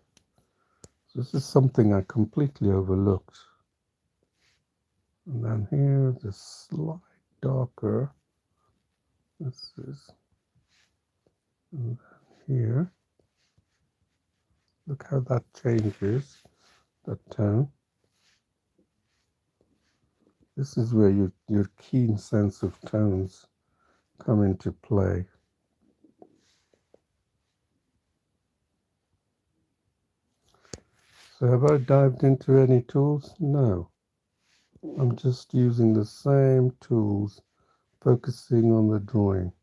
Speaker 1: So this is something I completely overlooked. And then here, the slight darker. This is, and then here, look how that changes, that tone. This is where your keen sense of tones come into play. So have I dived into any tools? No. I'm just using the same tools, focusing on the drawing.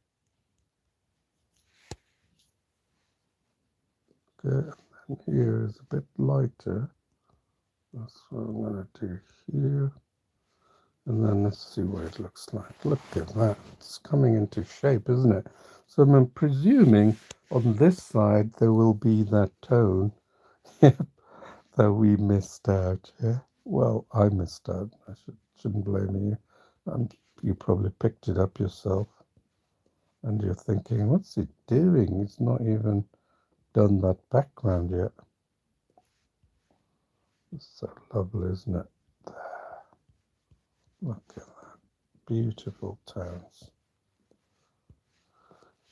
Speaker 1: Okay, and here is a bit lighter. That's what I'm going to do here. And then let's see what it looks like. Look at that. It's coming into shape, isn't it? So I'm presuming on this side there will be that tone that we missed out. Yeah. Well, I missed out. I shouldn't blame you. You probably picked it up yourself. And you're thinking, what's he doing? He's not even done that background yet. It's so lovely, isn't it? There. Look at that. Beautiful tones.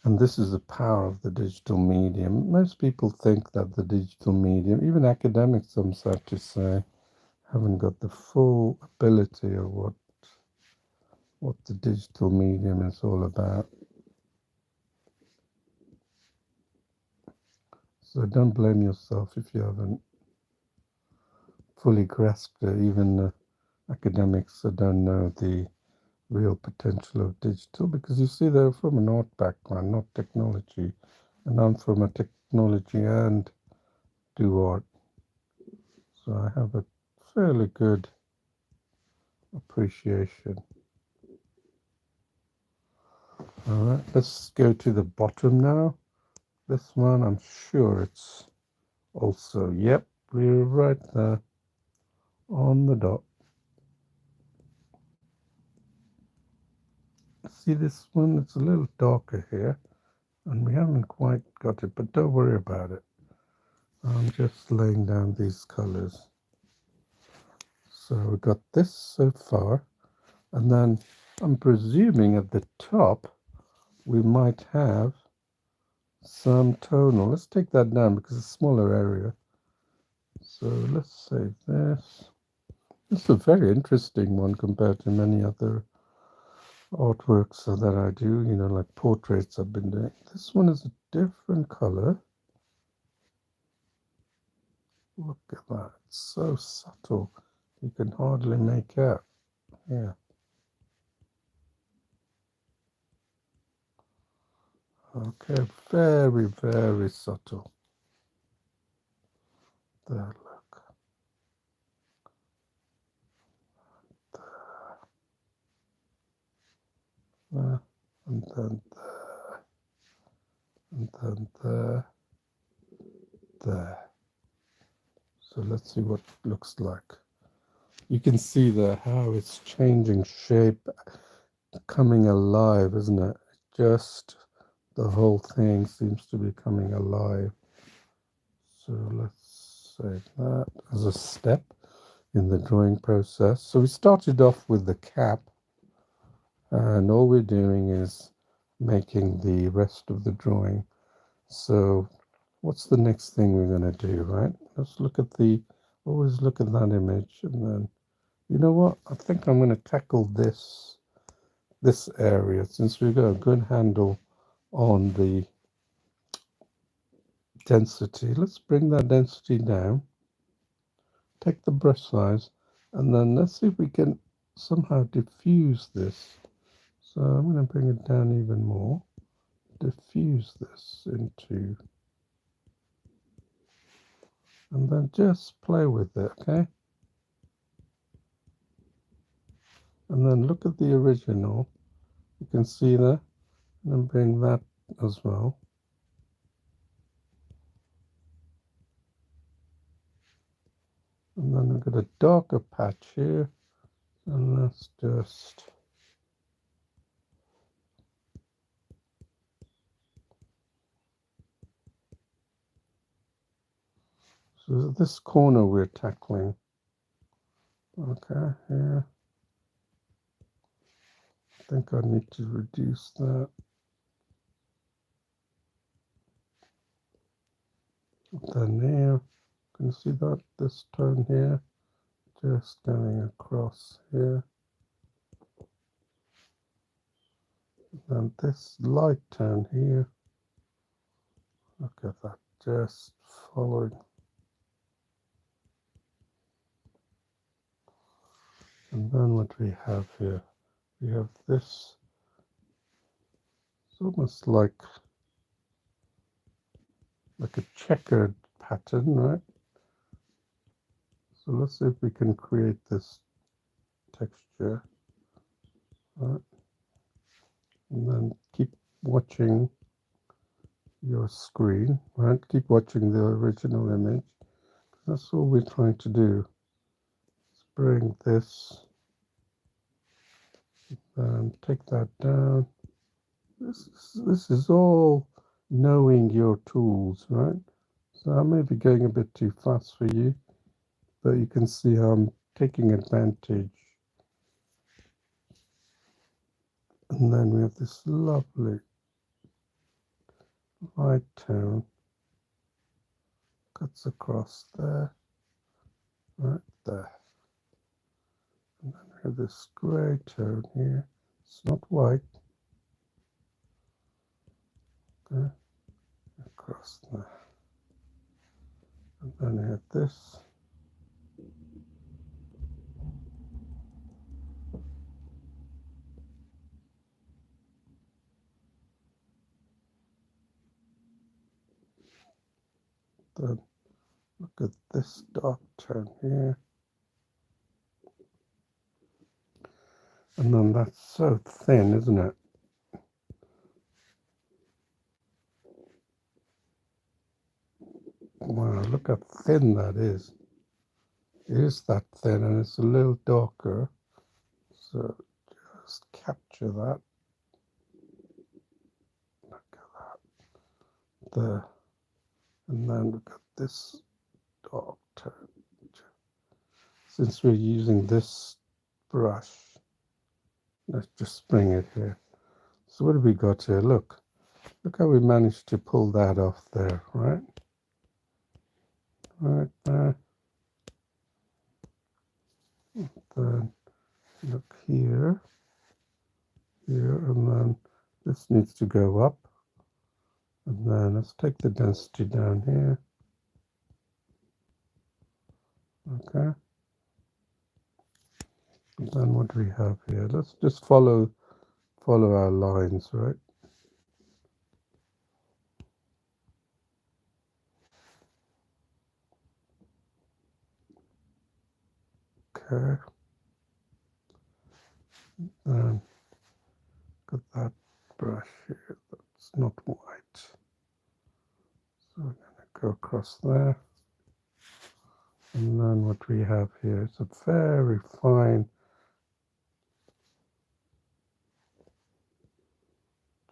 Speaker 1: And this is the power of the digital medium. Most people think that the digital medium, even academics, I'm sad to say, haven't got the full ability of what the digital medium is all about. So don't blame yourself if you haven't fully grasped it. Even academics that don't know the real potential of digital, because you see they're from an art background, not technology, and I'm from a technology and do art. So I have a fairly good appreciation. All right, let's go to the bottom now. This one, I'm sure it's also, yep, we're right there on the dot. See this one, it's a little darker here, and we haven't quite got it, but don't worry about it. I'm just laying down these colors. So we got this so far, and then I'm presuming at the top we might have some tonal. Let's take that down because it's a smaller area. So let's save this. This is a very interesting one compared to many other artworks that I do, like portraits I've been doing. This one is a different color. Look at that, it's so subtle, you can hardly make out. Yeah. Okay, very, very subtle. There, look. There, and then there, and then there. So let's see what it looks like. You can see there how it's changing shape, coming alive, isn't it? Just the whole thing seems to be coming alive. So let's save that as a step in the drawing process. So we started off with the cap, and all we're doing is making the rest of the drawing. So what's the next thing we're going to do, right? Let's look at always look at that image, and then, you know what? I think I'm going to tackle this area, since we've got a good handle on the density. Let's bring that density down, take the brush size, and then let's see if we can somehow diffuse this. So I'm going to bring it down even more, diffuse this into, and then just play with it, okay? And then look at the original, you can see that, and then bring that as well. And then I've got a darker patch here, And let's just so this corner we're tackling. Okay, yeah. I think I need to reduce that. Then here, can you see that? This tone here, just going across here. And this light tone here, look at that, just following. And then what we have here, we have this, it's almost like a checkered pattern, right? So let's see if we can create this texture, right? And then keep watching your screen, right? Keep watching the original image. That's all we're trying to do. Let's bring this and take that down. This is all knowing your tools, right? So I may be going a bit too fast for you, but you can see how I'm taking advantage. And then we have this lovely light tone, cuts across there, right there. And then we have this grey tone here. It's not white. Okay, across there. And then we have this. Then look at this dark tone here. And then that's so thin, isn't it? Wow, look how thin that is. It is that thin and it's a little darker. So just capture that. Look at that. There. And then look at this dark tone. Since we're using this brush, let's just bring it here. So what have we got here? Look how we managed to pull that off there, right? Right there. Then look here, and then this needs to go up. And then let's take the density down here. Okay. And then what do we have here? Let's just follow our lines, right? Okay. And got that brush here that's not white. So we're going to go across there. And then what we have here is a very fine,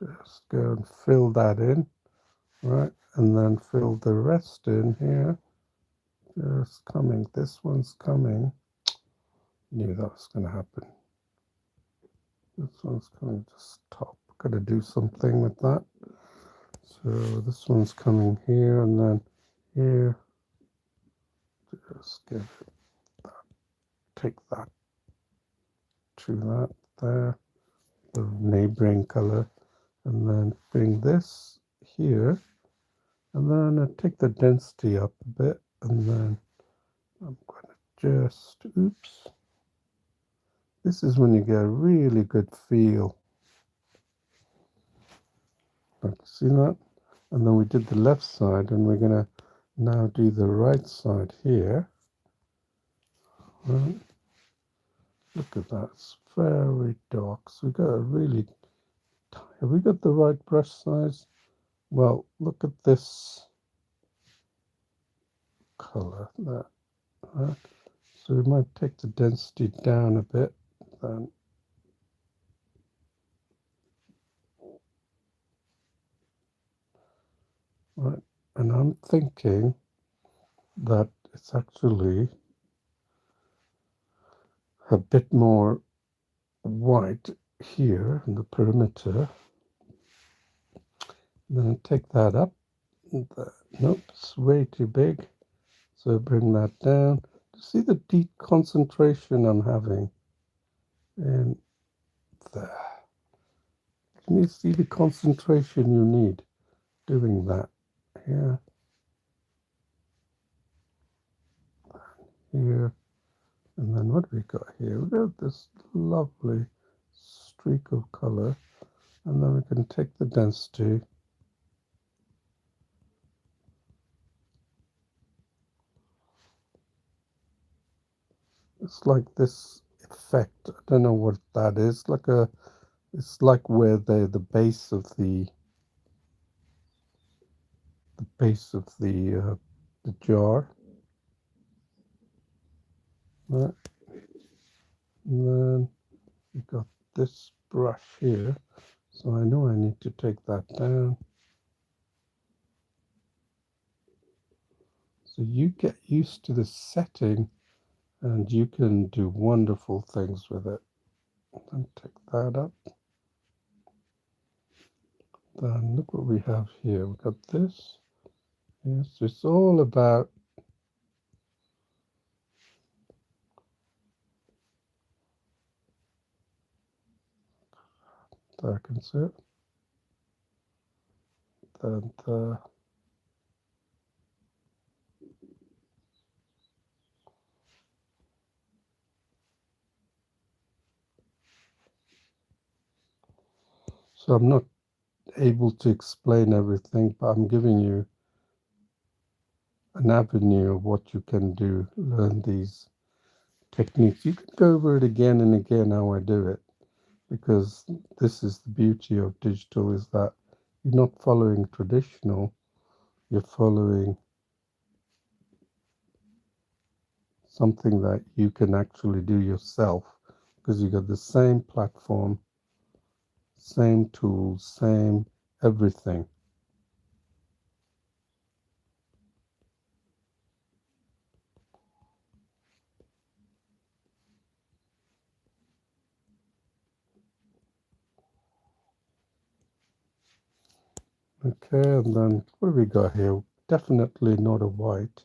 Speaker 1: just go and fill that in, right? And then fill the rest in here. Just coming, this one's coming. Knew that was going to happen. This one's coming to stop. Got to do something with that. So this one's coming here and then here. Just give it that. Take that to that there, the neighboring color, and then bring this here, and then I take the density up a bit, and then I'm going to just, oops. This is when you get a really good feel. See that? And then we did the left side, and we're going to now do the right side here. Right? Look at that, it's very dark. So we got a really, have we got the right brush size? Well, look at this color, that, right? So we might take the density down a bit. then right, and I'm thinking that it's actually a bit more white here in the perimeter. Then I take that up. Nope, it's way too big. So bring that down. See the deep concentration I'm having in there. Can you see the concentration you need doing that? Here, here, and then what we got here? We got this lovely streak of color, and then we can take the density. It's like this effect. I don't know what that is. It's like where the base of the the jar. Right. And then we got this brush here, so I know I need to take that down. So you get used to the setting and you can do wonderful things with it. And take that up. Then look what we have here. We've got this. Yes, it's all about darkens it. Then so I'm not able to explain everything, but I'm giving you an avenue of what you can do, learn these techniques. You can go over it again and again how I do it, because this is the beauty of digital, is that you're not following traditional, you're following something that you can actually do yourself, because you got the same platform, same tools, same everything. Okay, and then what have we got here? Definitely not a white.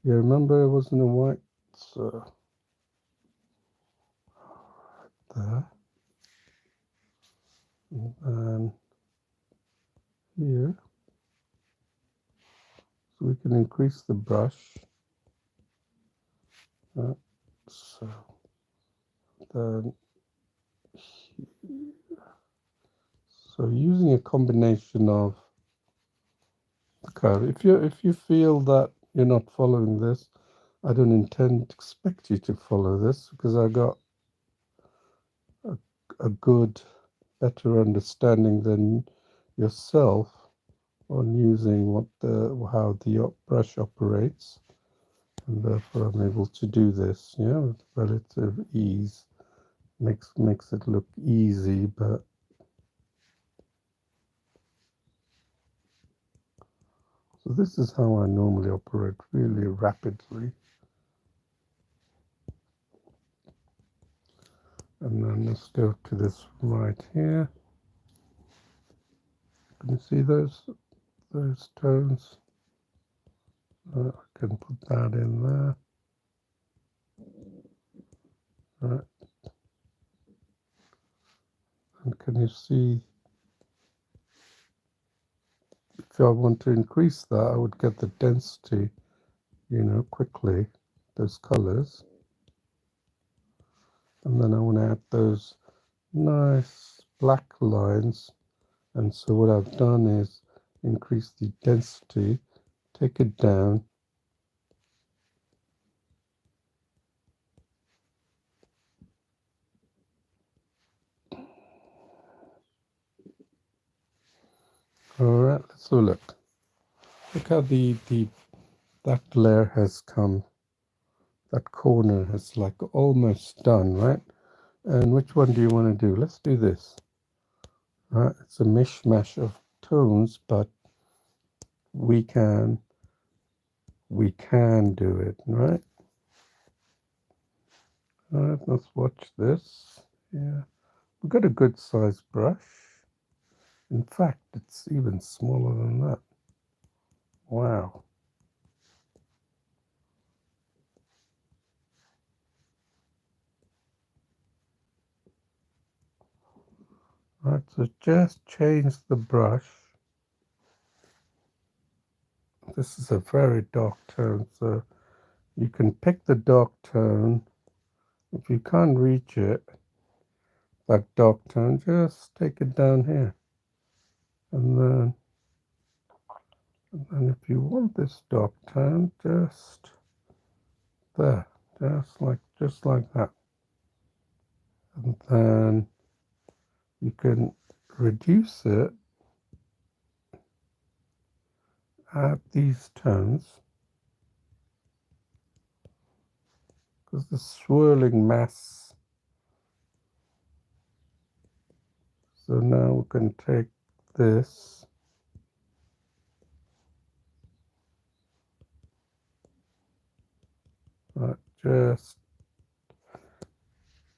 Speaker 1: You remember it wasn't a white, so there. And here, so we can increase the brush. So then, so using a combination of the color. If you feel that you're not following this, I don't expect you to follow this, because I got a good, better understanding than yourself on using how the brush operates, and therefore I'm able to do this, with relative ease. Makes it look easy, but so this is how I normally operate, really rapidly. And then let's go to this right here. Can you see those tones? I can put that in there. Right. And can you see, if I want to increase that, I would get the density, quickly, those colors. And then I want to add those nice black lines. And so what I've done is increase the density, take it down. All right, let's have a look. Look how that layer has come. That corner is like almost done, right? And which one do you want to do? Let's do this. It's a mishmash of tones, but we can do it, right? Let's watch this. Yeah, we've got a good sized brush. In fact, it's even smaller than that. Wow. Right, so just change the brush. This is a very dark tone, so you can pick the dark tone. If you can't reach it, that dark tone, just take it down here. And then if you want this dark tone, just there, just like that. And then you can reduce it at these tones, because the swirling mass. So now we can take this,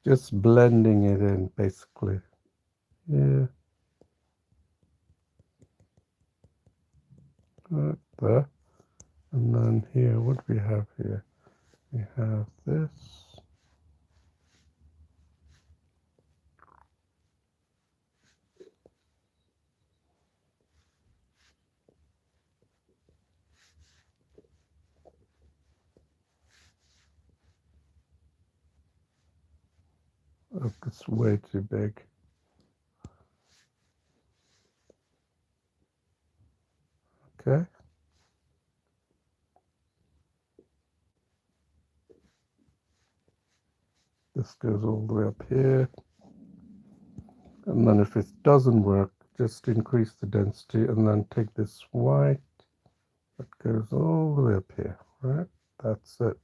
Speaker 1: just blending it in, basically. Yeah, right there. And then here, what do we have here? We have this. Oh, it's way too big. Okay. This goes all the way up here. And then if it doesn't work, just increase the density and then take this white that goes all the way up here, right? That's it.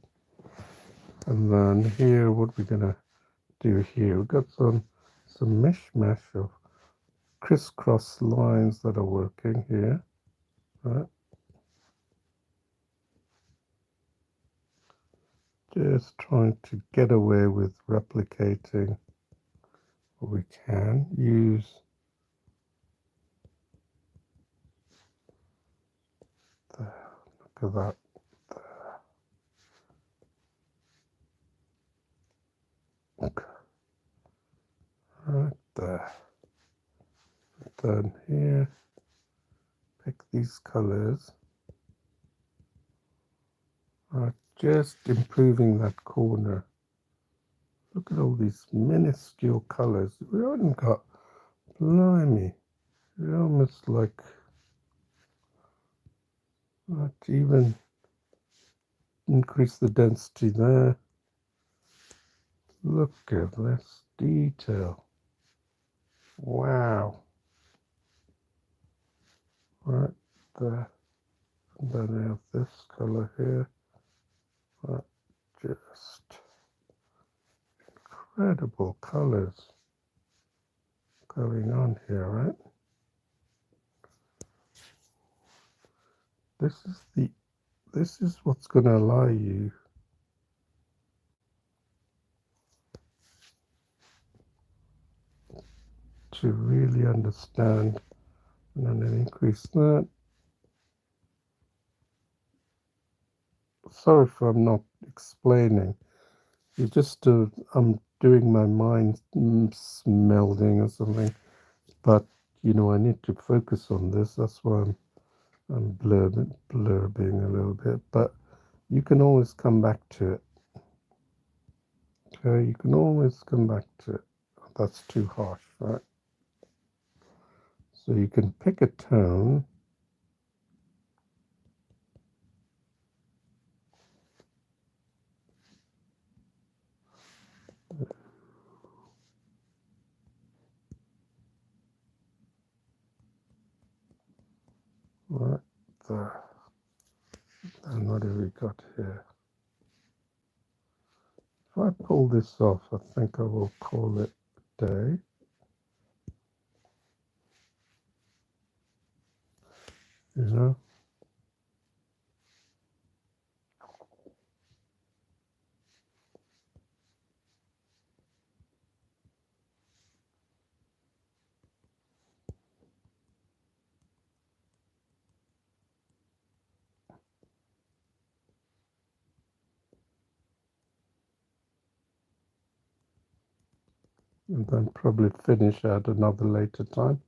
Speaker 1: And then here, what we're gonna do here, we've got some mishmash of crisscross lines that are working here, right? Just trying to get away with replicating what we can. Use the, look at that. Okay. Right there. Then here, pick these colors. Right, just improving that corner. Look at all these minuscule colors. We haven't got, blimey, we almost like not even increase the density there. Look at this detail. Wow. Right there. And then I have this color here. Right, just incredible colors going on here, right? This is what's going to allow you to really understand. And then increase that. Sorry if I'm not explaining. You just I'm doing my mind melding or something. But you know, I need to focus on this. That's why I'm blurbing a little bit. But you can always come back to it. Okay, you can always come back to it. That's too harsh, right? So you can pick a tone. Right there. And what have we got here? If I pull this off, I think I will call it a day. You know? And then probably finish at another later time.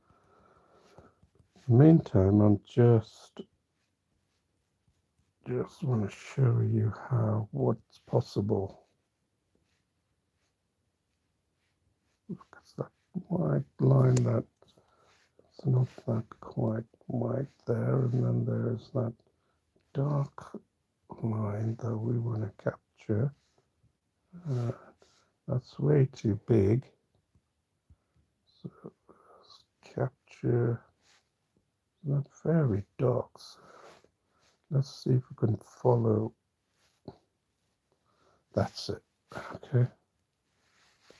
Speaker 1: In the meantime, I'm just want to show you how what's possible. Because that white line, that's not that quite white there, and then there's that dark line that we want to capture. That's way too big. So let's capture that very dark. So let's see if we can follow. That's it. Okay.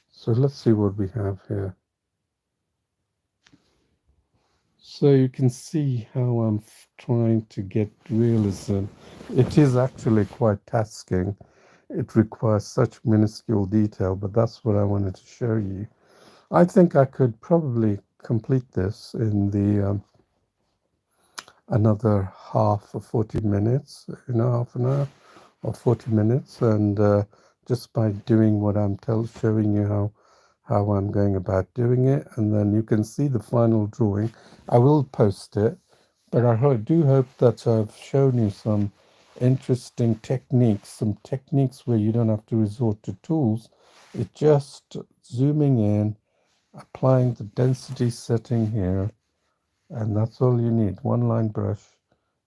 Speaker 1: So let's see what we have here. So you can see how I'm trying to get realism. It is actually quite tasking. It requires such minuscule detail, but that's what I wanted to show you. I think I could probably complete this in the another half or 40 minutes, half an hour or 40 minutes, and just by doing what I'm showing you how I'm going about doing it, and then you can see the final drawing. I will post it, but I do hope that I've shown you some interesting techniques, some techniques where you don't have to resort to tools. It's just zooming in, applying the density setting here, and that's all you need. One line brush,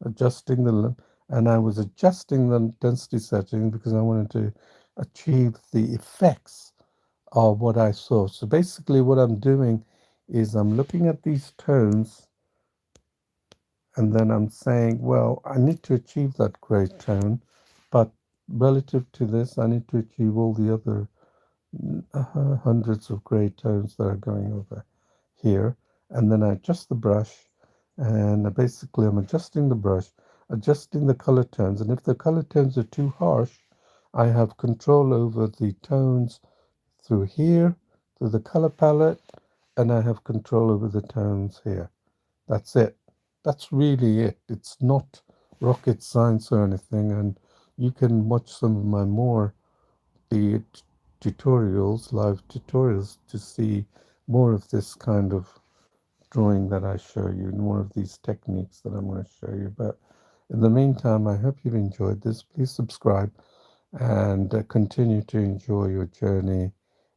Speaker 1: adjusting and I was adjusting the density setting because I wanted to achieve the effects of what I saw. So basically what I'm doing is I'm looking at these tones and then I'm saying, well, I need to achieve that gray tone, but relative to this, I need to achieve all the other hundreds of gray tones that are going over here. And then I adjust the brush, and basically I'm adjusting the brush, adjusting the color tones. And if the color tones are too harsh, I have control over the tones through here, through the color palette, and I have control over the tones here. That's it. That's really it. It's not rocket science or anything, and you can watch some of my more the tutorials, live tutorials, to see more of this kind of drawing that I show you, more of these techniques that I'm going to show you. But in the meantime, I hope you've enjoyed this. Please subscribe and continue to enjoy your journey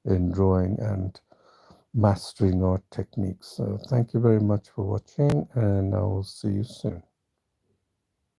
Speaker 1: in drawing and mastering art techniques. So thank you very much for watching, and I will see you soon.